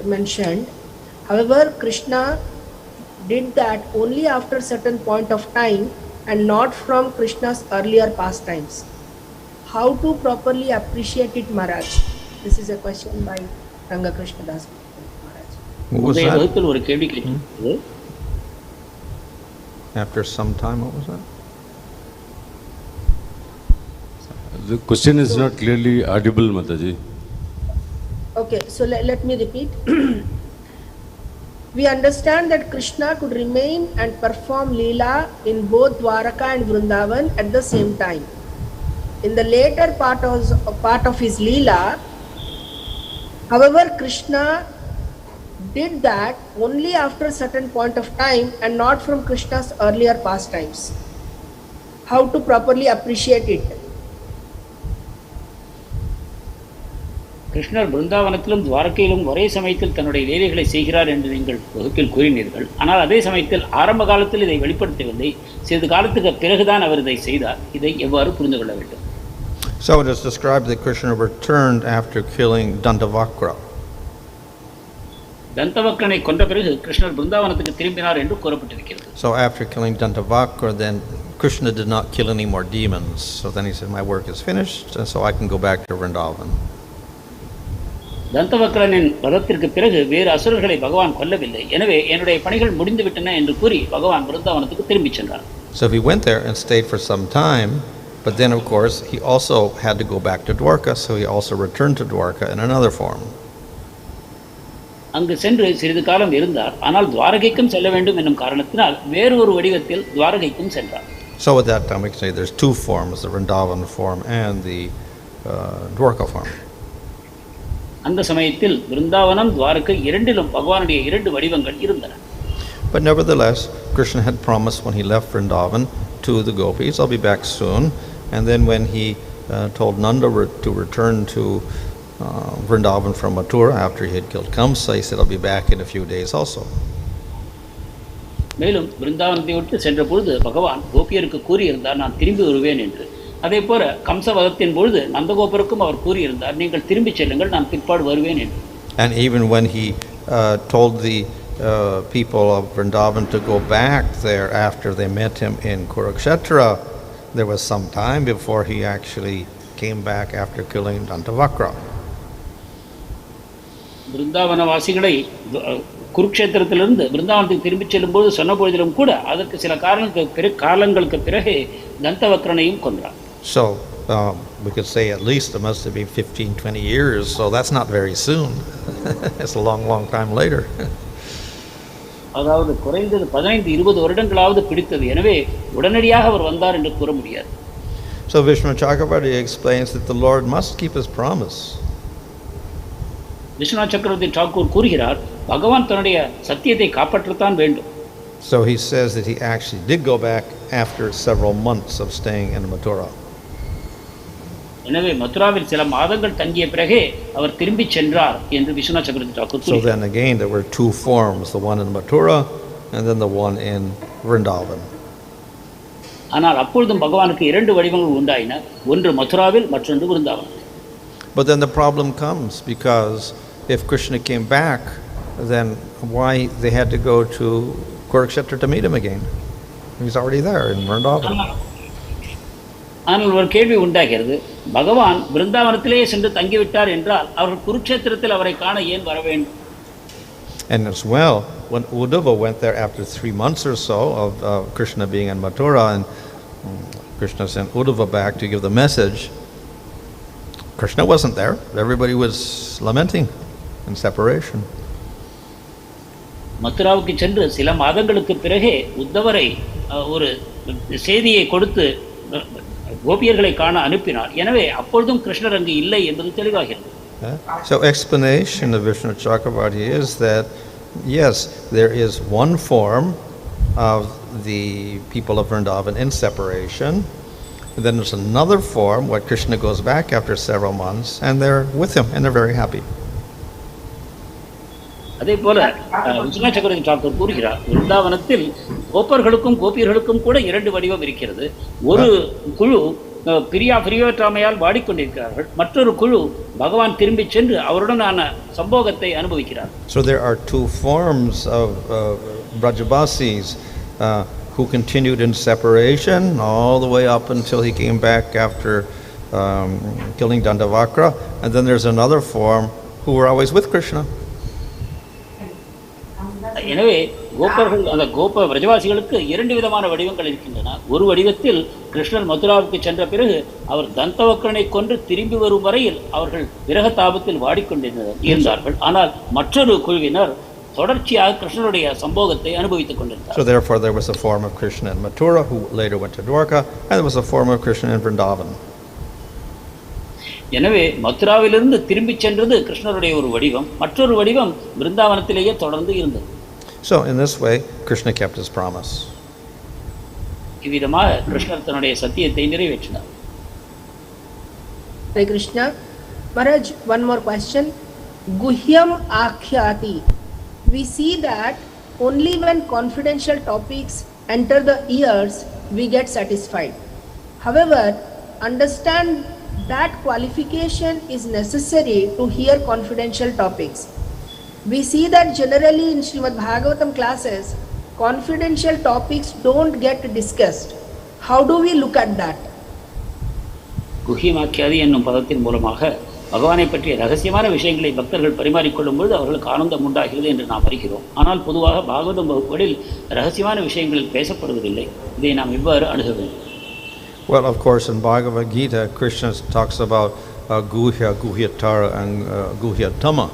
mentioned, however, Krishna did that only after certain point of time and not from Krishna's earlier pastimes. How to properly appreciate it, Maharaj? This is a question by Ranga Krishna Das Maharaj. What was that? ஒரு கேள்வி கேட்டது. After some time, what was that? The question is not clearly audible, Mataji. Okay, so let me repeat. We understand that Krishna could remain and perform lila in both Dwaraka and Vrindavan at the same time. In the later part of his lila, however, Krishna did that only after a certain point of time and not from Krishna's earlier pastimes. How to properly appreciate it? கிருஷ்ணர் பிருந்தாவனத்திலும் துவாரகையிலும் ஒரே சமயத்தில் தன்னுடைய லீலைகளை செய்கிறார் என்று நீங்கள் வகுப்பில் கூறினீர்கள். ஆனால் அதே சமயத்தில் ஆரம்ப காலத்தில் இதை வெளிப்படுத்தவில்லை. சிறிது காலத்துக்கு பிறகுதான் அவர் இதை செய்தார். இதை எவ்வாறு புரிந்து கொள்ள வேண்டும்? So it is described that Krishna returned after killing Dantavakra. தந்தவக்ரனை கொன்ற பிறகு கிருஷ்ணர் பிருந்தாவனத்துக்கு திரும்பினார் என்று கூறப்பட்டிருக்கிறது. So after killing Dantavakra, then Krishna did not kill any more demons. So then he said, my work is finished, and so I can go back to Vrindavan. தந்தவக்ரனின் வதத்திற்கு பிறகு வேறு அசுரர்களை பகவான் கொல்லவில்லை. எனவே என்னுடைய பணிகள் முடிந்துவிட்டன என்று கூறி பகவான் பிருந்தாவனத்துக்கு திரும்பிச் சென்றார். So he went there and stayed for some time, but then of course he also had to go back to Dwarka, so he also returned to Dwarka in another form. அங்கு சென்று சிறிது காலம் இருந்தார். ஆனால் துவாரகைக்கும் செல்ல வேண்டும் என்னும் காரணத்தினால் வேறு ஒரு வடிவத்தில் துவாரகைக்கும் சென்றார். So at that time we can say there's two forms, the Vrindavan form and the Dwarka form. அந்த சமயத்தில் பிருந்தாவனம் துவாரகை இரண்டிலும் பகவானுடைய இரண்டு வடிவங்கள் இருந்தன. But nevertheless, Krishna had promised when he left Vrindavan to the gopis, I'll be back soon. And then when he told Nanda to return to Vrindavan from Mathura after he had killed Kamsa, he said, I'll be back in a few days also. மேலும் பிருந்தாவனத்தை விட்டு சென்ற பொழுது பகவான் கோபியருக்கு கூறியிருந்தார், நான் திரும்பி வருவேன் என்று. அதே போல கம்சவதத்தின் பொழுது நந்தகோபருக்கும் அவர் கூறியிருந்தார், நீங்கள் திரும்பி செல்லுங்கள், நான் பிற்பாடு வருவேன் என்று. And even when he told the people of Vrindavan to go back there after they met him in Kurukshetra, there was some time before he actually came back after killing Dantavakra. பிருந்தாவனவாசிகளை குருக்ஷேத்திரத்திலிருந்து பிருந்தாவனத்துக்கு திரும்பிச் செல்லும்போது சொன்ன பொழுதிலும் கூட அதற்கு சில காலங்களுக்கு பிறகு தந்தவக்ரனையும் கொன்றார். So we could say at least it must have been 15-20 years, so that's not very soon. It's a long time later. அதாவது குறைந்தது 15-20 வருடங்களாவது பிடித்தது. எனவே உடனடியாக அவர் வந்தார் என்று கூற முடியாது. So Vishnu Chakravarti explains that the Lord must keep his promise. Vishnu சக்கரவர்த்தி டாக்கூர் கூறுகிறார், பகவான் தன்னுடைய சத்தியத்தை காப்பாற்றத்தான் வேண்டும். So he says that he actually did go back after several months of staying in Mathura. எனவே மதுராவில் சில மாதங்கள் தங்கிய பிறகே அவர் திரும்பி சென்றார் என்று விஸ்வநாத் சக்கரவர்த்தி Thakur So then again there were two forms, the one in Mathura and then the one in Vrindavan. ஆனால் அப்பொழுதும் பகவானுக்கு இரண்டு வடிவங்கள் உண்டாயின, ஒன்று மதுராவில் மற்றொன்று விருந்தாவனம். But then the problem comes, because if Krishna came back, then why they had to go to Kurukshetra to meet him again? He's already there in Vrindavan. ஆனால் ஒரு கேள்வி உண்டாகிறது, பகவான் பிருந்தாவனத்திலேயே சென்று தங்கிவிட்டார் என்றால் அவர்கள் குருக்ஷேத்திரத்தில் அவரை காண ஏன் வர வேண்டும்? And as well, when Uddhava went there after 3 months or so of Krishna being in Mathura, and Krishna sent Uddhava back to give the message, Krishna wasn't there. Everybody was lamenting in separation. மதுராவுக்கு சென்று சில மாதங்களுக்கு பிறகே உத்தவரை ஒரு செய்தியை கொடுத்து கோபியர்களை காண அனுப்பினார். எனவே அப்பொழுதும் கிருஷ்ணர் அங்கு இல்லை என்பது தெளிவாகிறது. So explanation of Vishnu Chakravarti is that, yes, there is one form of the people of Vrindavan in separation. And then there's another form where Krishna goes back after several months and they're with him and they're very happy. அதே போல விஷ்ணு சக்கரவர்த்தி டாக்கூர் கூறுகிறார், விருந்தாவனத்தில் கோப்பர்களுக்கும் கோபியர்களுக்கும் கூட இரண்டு வடிவம் இருக்கிறது. ஒரு குழு பிரியவற்றாமையால் வாடிக்கொண்டிருக்கிறார்கள், மற்றொரு குழு பகவான் திரும்பி சென்று அவருடனான சம்போகத்தை அனுபவிக்கிறார். So there are two forms of Brajabasis who continued in separation all the way up until he came back after killing Dandavakra, and then there's another form who were always with Krishna. எனவே கோப்பர்கள், அந்த கோப பிரஜவாசிகளுக்கு இரண்டு விதமான வடிவங்கள் இருக்கின்றன. ஒரு வடிவத்தில் கிருஷ்ணன் மதுராவுக்கு சென்ற பிறகு அவர் தந்தவக்கரனை கொன்று திரும்பி வரும் வரையில் அவர்கள் விரக தாபத்தில் வாடிக்கொண்டிருந்தார்கள். ஆனால் மற்றொரு குழுவினர் தொடர்ச்சியாக கிருஷ்ணனுடைய சம்போகத்தை அனுபவித்துக் கொண்டிருந்தார். So therefore there was a form of Krishna in Mathura who later went to Dwarka, and there was a form of Krishna in Vrindavan. எனவே மதுராவிலிருந்து திரும்பி சென்றது கிருஷ்ணருடைய ஒரு வடிவம், மற்றொரு வடிவம் விருந்தாவனத்திலேயே தொடர்ந்து இருந்தது. So in this way Krishna kept his promise. இவ்விதமாக கிருஷ்ணர் தன்னுடைய சத்தியத்தை நிறைவேற்றினார். Hare Krishna. Maharaj, one more question. Guhyam akhyati. We see that only when confidential topics enter the ears, we get satisfied. However, understand that qualification is necessary to hear confidential topics. We see that generally in Srimad Bhagavatam classes, confidential topics don't get discussed. How do we look at that? குஹ்யமாக்கியாதி என்னும் பதத்தின் மூலமாக பகவானை பற்றிய ரகசியமான விஷயங்களை பக்தர்கள் பரிமாறிக்கொள்ளும் பொழுது அவர்களுக்கு ஆனந்தம் உண்டாகிறது என்று நாம் அறிகிறோம். ஆனால் பொதுவாக பாகவதம் வகுப்புகளில் ரகசியமான விஷயங்களில் பேசப்படுவதில்லை. இதை நாம் இவ்வாறு அணுக வேண்டும். Well, of course, in Bhagavad Gita, Krishna talks about guhya, guhyatara, and guhyatama.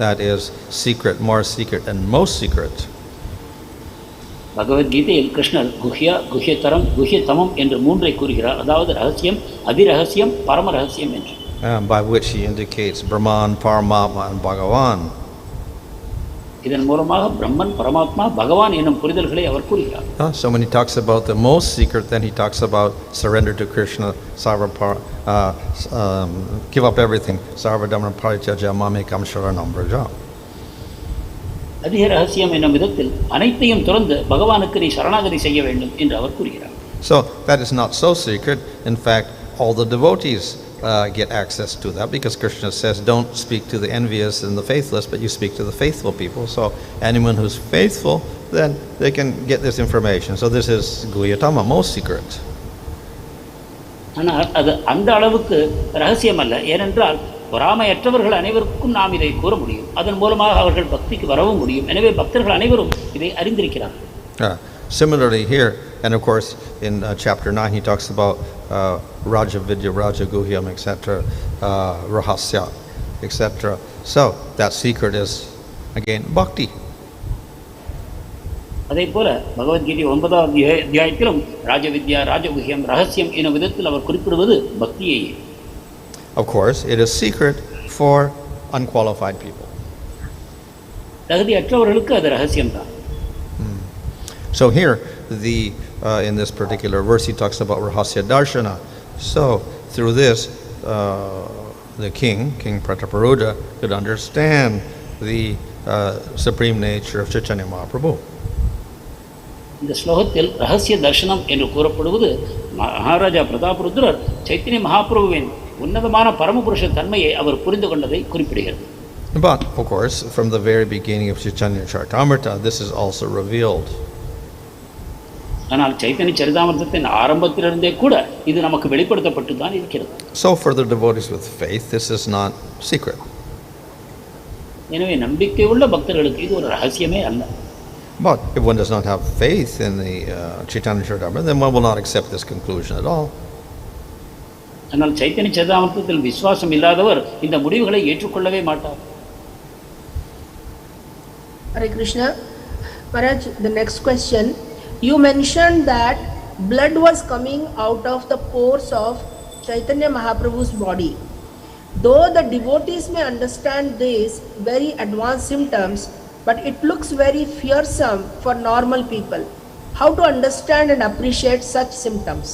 That is secret, more secret, and most secret. பகவத்கீதையில் கிருஷ்ணர் குஹ்யா, குஹ்யதரம், குஹ்யதமம் என்று மூன்றை கூறுகிறார். அதாவது ரகசியம், அதிரகசியம், பரம ரகசியம் என்று. By which he indicates Brahman, Paramatma, and Bhagavan. இதன் மூலமாக பிரம்மன், பரமாத்மா, பகவான் என்னும் புரிதல்களை அவர் கூறுகிறார். So when he talks about the most secret, then he talks about surrender to Krishna, give up everything, sarvadhamma parityaja mamekam sharanam vraja. அதிக ரகசியம் என்னும் விதத்தில் அனைத்தையும் துறந்து பகவானுக்கு நீ சரணாகதி செய்ய வேண்டும் என்று அவர் கூறுகிறார். So that is not so secret. In fact, all the devotees get access to that, because Krishna says don't speak to the envious and the faithless, but you speak to the faithful people. So anyone who's faithful, then they can get this information. So this is guhyatama, most secret. ஆனால் அது அந்த அளவுக்கு ரகசியம் அல்ல. ஏனென்றால் பொறாமையற்றவர்கள் அனைவருக்கும் நாம் இதை கூற முடியும். அதன் மூலமாக அவர்கள் பக்திக்கு வரவும் முடியும். எனவே பக்தர்கள் அனைவரும் இதை அறிந்திருக்கிறார்கள். Similarly here, and of course in chapter 9 he talks about Raja Vidya, Raja Guhyam, etc., rahasya, etc. So that secret is again bhakti. அதே போல பகவத்கீதை 9வது அத்தியாயத்திலும் ராஜவித்யா, ராஜகுஹ்யம், ரகசியம் என்னும் விதத்தில் அவர் குறிப்பிடுவது பக்தியையே. Of course, it is secret for unqualified people. தகுதியற்றவர்களுக்கு அது ரகசியம்தான். So here, in this particular verse, he talks about rahasya-darśana. So through this, the King Prataparudra, could understand the supreme nature of Chaitanya Mahāprabhu. இந்த ஸ்லோகத்தில் ரகசிய தர்சனம் என்று கூறப்படுவது மகாராஜா பிரதாபருத்ரர் சைத்தன்ய மகாபிரபுவின் உன்னதமான பரமபுருஷ தன்மையை அவர் புரிந்து கொண்டதை குறிப்பிடுகிறது. But of course, from the very beginning of Chaitanya Charitamrita, this is also revealed. ஆனால் சைத்தன்ய சரிதாமிர்தத்தின் ஆரம்பத்திலிருந்தே கூட இது நமக்கு வெளிப்படுத்தப்பட்டு தான் இருக்கிறது. So for the devotees with faith, this is not secret. எனவே நம்பிக்கை உள்ள பக்தர்களுக்கு இது ஒரு ரகசியமே அல்ல. But if one does not have faith in the Chaitanya Charitamrita, then one will not accept this conclusion at all. ஆனால் சைத்தன்ய சரிதாமிர்தத்தில் விசுவாசம் இல்லாதவர் இந்த முடிவுகளை ஏற்றுக்கொள்ளவே மாட்டார். Hare Krishna. Maharaj, the next question. You mentioned that blood was coming out of the pores of Chaitanya Mahaprabhu's body. though the devotees may understand these very advanced symptoms, but it looks very fearsome for normal people. How to understand and appreciate such symptoms?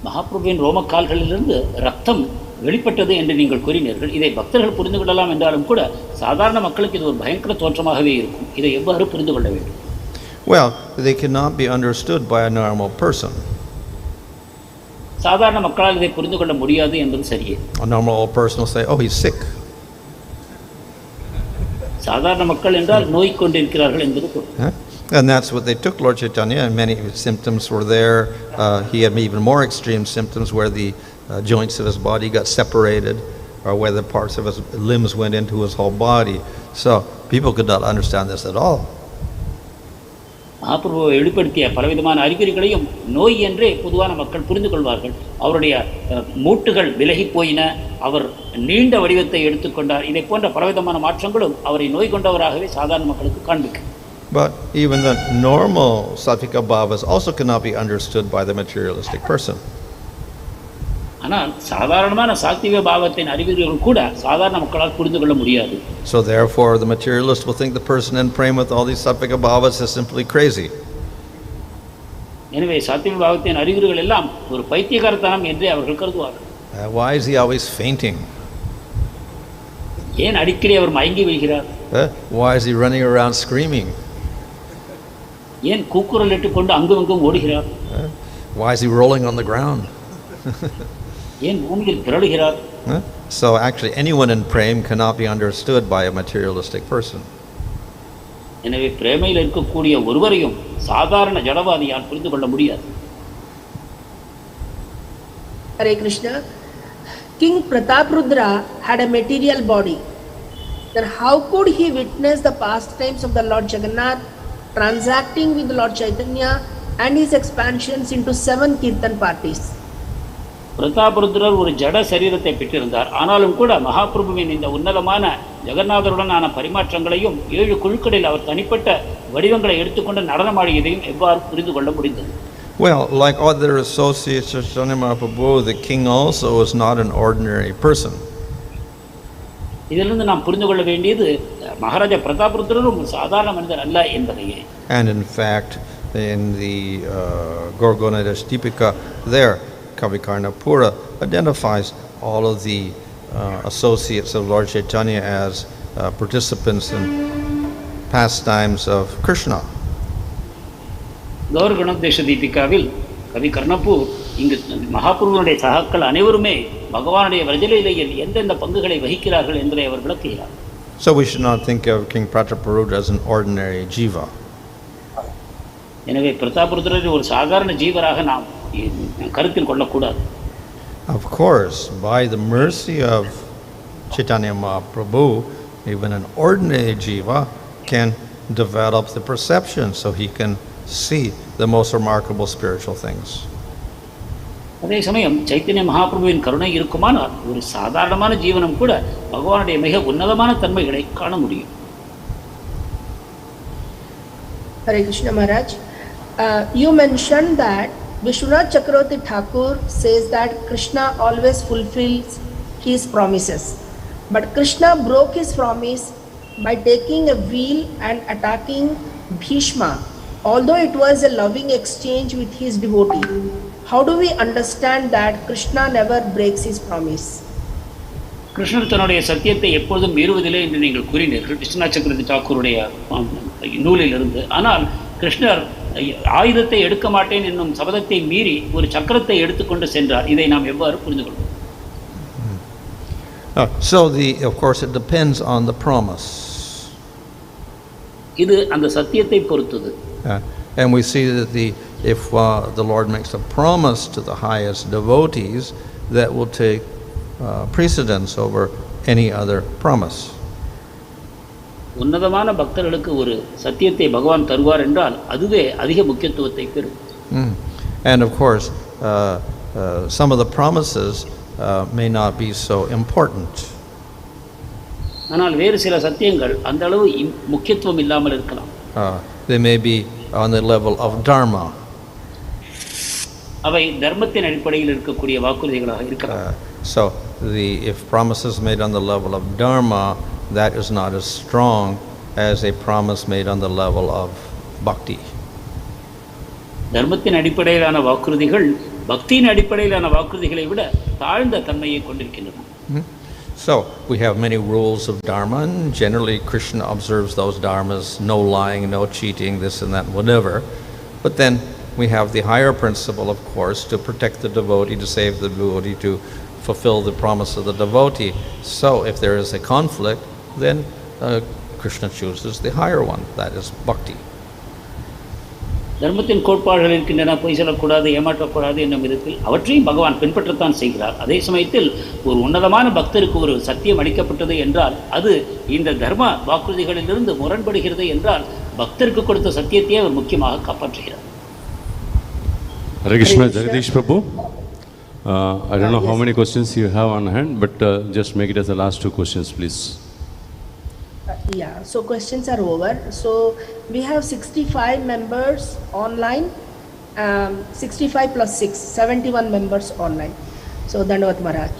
மகாபிரபுவின் ரோமக்கால்களிலிருந்து ரத்தம் வெளிப்பட்டது என்று நீங்கள் கூறினீர்கள். இதை பக்தர்கள் புரிந்து கொள்ளலாம் என்றாலும் கூட சாதாரண மக்களுக்கு இது ஒரு பயங்கர தோற்றமாகவே இருக்கும். இதை எவ்வாறு புரிந்து கொள்ள வேண்டும்? Well, they cannot be understood by a normal person. சாதாரண மக்களால் இதை புரிந்து கொள்ள முடியாது என்பது சரியே. A normal person will say, "Oh, he's sick." சாதாரண மக்கள் என்றால் நோய் கொண்டிருக்கிறார்கள் என்பது பொருள். And that's what they took Lord Chaitanya, and many symptoms were there. He had even more extreme symptoms where the joints of his body got separated, or where the parts of his limbs went into his whole body. So people could not understand this at all. Mahaprabhu வெளிப்படுத்திய பலவிதமான அறிகுறிகளையும் நோய் என்றே பொதுவான மக்கள் புரிந்து கொள்வார்கள். அவருடைய மூட்டுகள் விலகி போயின, அவர் நீண்ட வடிவத்தை எடுத்துக்கொண்டார், இதை போன்ற பலவிதமான மாற்றங்களும் அவரை நோய் கொண்டவராகவே சாதாரண மக்களுக்கு காண்பிக்கும். But even the normal satvika bhavas also cannot be understood by the materialistic person. ஆனால் சாதாரணமான சாத்விக பாவத்தின் அறிகுறிகள் கூட சாதாரண மக்களால் புரிந்து கொள்ள முடியாது. So therefore the materialist will think the person in prema with all these satvika bhavas is simply crazy. எனவே சாத்விக பாவத்தின் அறிகுறிகள் எல்லாம் ஒரு பைத்தியக்காரத்தனம் என்றே அவர்கள் கருதுவார்கள். Why is he always fainting? ஏன் அடிக்கடி அவர் மயங்கி விழுகிறார்? Why is he running around screaming? ஏன் கூக்குரலிட்டு கொண்டு அங்கும் இங்கும் ஓடுகிறார்? Why is he rolling on the ground? ஏன் பூமியில் பிறழுகிறார்? So actually anyone in prema cannot be understood by a materialistic person. எனவே பிரேமையில் இருக்கக்கூடிய ஒருவரையும் சாதாரண ஜடவாதியால் புரிந்து கொள்ள முடியாது. Hare Krishna. King Prataparudra had a material body. Then how could he witness the pastimes of the Lord Jagannātha, transacting with Lord Chaitanya and his expansions into 7 kirtan parties? பிரதாபருத்ரர் ஒரு ஜட சரீரத்தை பெற்றிருந்தார். ஆனாலும் கூட மகாபிரபுவின் இந்த உன்னதமான ஜெகநாதருடனான பரிமாற்றங்களையும் 7 குழுக்களில் அவர் தனிப்பட்ட வடிவங்களை எடுத்துக்கொண்டு நடனமாடியதையும் எவ்வாறு புரிந்து கொள்ள முடிந்தது? Well, like other associates of Chaitanya Mahāprabhu, the king also is not an ordinary person. இதிலிருந்து நாம் புரிந்து கொள்ள வேண்டியது மகாராஜா பிரதாபருத்ரரும் சாதாரண மனிதர் அல்ல என்பதையே. And in fact, in the Gorgonadash Deepika there, Kavikarnapura identifies all of the associates of Lord Chaitanya as participants in pastimes of Krishna. கௌரகணோபதேச தீபிகாவில் கவி கர்ணப்பூர் இங்கு மகாபிரபுவுடைய சகாக்கள் அனைவருமே பகவானுடைய விரஜலீலையில் எந்தெந்த பங்குகளை வகிக்கிறார்கள் என்பதை அவர் விளக்குகிறார். So we should not think of King Prataparudra as an ordinary jiva. எனவே பிரதாபருத்ரரை ஒரு சாதாரண ஜீவராக நாம் கருத்தில் கொள்ளக்கூடாது. Of course, by the mercy of Chaitanya Mahāprabhu, even an ordinary jiva can develop the perception so he can see the most remarkable spiritual things. அதே சமயம் சைத்தன்ய மகாபிரபுவின் கருணை இருக்குமானால் ஒரு சாதாரணமான ஜீவனம் கூட பகவானுடைய மிக உன்னதமான தன்மைகளை காண முடியும். Hare Krishna Maharaj, you mentioned that Vishwanath Chakravarti Thakur says that Krishna always fulfills his promises, but Krishna broke his promise by taking a wheel and attacking Bhishma, although it was a loving exchange with his devotee. How do we understand that Krishna never breaks his promise? கிருஷ்ணர் தன்னுடைய சத்தியத்தை எப்பொழுதும் மீறுவதில்லை என்று நீங்கள் கூறினீர்கள் விஸ்வநாத் சக்கரவர்த்தி தாக்கூருடைய நூலிலிருந்து. ஆனால் கிருஷ்ணர் ஆயுதத்தை எடுக்க மாட்டேன் என்னும் சபதத்தை மீறி ஒரு சக்கரத்தை எடுத்துக்கொண்டு சென்றார். இதை நாம் எவ்வாறு புரிந்து கொள்வோம்? So of course it depends on the promise. இது அந்த சத்தியத்தை பொறுத்தது. And we see that if the Lord makes a promise to the highest devotees, that will take precedence over any other promise. உன்னதமான பக்தர்களுக்கு ஒரு சத்தியத்தை பகவான் தருவார் என்றால் அதுவே அதிக முக்கியத்துவத்தை பெறும். And of course, some of the promises may not be so important. ஆனால் வேறு சில சத்தியங்கள் அந்த அளவு முக்கியத்துவம் இல்லாமல் இருக்கலாம். They may be on the level of dharma. அவை தர்மத்தின் அடிப்படையில் இருக்கக்கூடிய வாக்குறுதிகளாக இருக்கலாம். So if promise is made on the level of dharma, that is not as strong as a promise made on the level of bhakti. தர்மத்தின் அடிப்படையிலான வாக்குறுதிகள் பக்தியின் அடிப்படையிலான வாக்குறுதிகளை விட தாழ்ந்த தன்மையை கொண்டிருக்கின்றன. So we have many rules of dharma, and generally Krishna observes those dharmas: no lying, no cheating, this and that, whatever. But then we have the higher principle, of course, to protect the devotee, to save the devotee, to fulfill the promise of the devotee. So if there is a conflict, then Krishna chooses the higher one, that is bhakti. தர்மத்தின் கோட்பாடுகள் இருக்கின்றன, பொய் சொல்லக்கூடாது, ஏமாற்றக்கூடாது என்னும் விதத்தில் அவற்றையும் பகவான் பின்பற்றத்தான் செய்கிறார். அதே சமயத்தில் ஒரு உன்னதமான பக்தருக்கு ஒரு சத்தியம் அளிக்கப்பட்டது என்றால் அது இந்த தர்ம வாக்குறுதிகளிலிருந்து முரண்படுகிறது என்றால் பக்தருக்கு கொடுத்த சத்தியத்தையே அவர் முக்கியமாக காப்பாற்றுகிறார். Hare Krishna, Jagadish Prabhu. I don't know how many questions you have on hand, but just make it as the last two questions, please. Yeah, so questions are over. So we have 65 members online, 65 plus 6, 71 members online. So Dandavat Maharaj.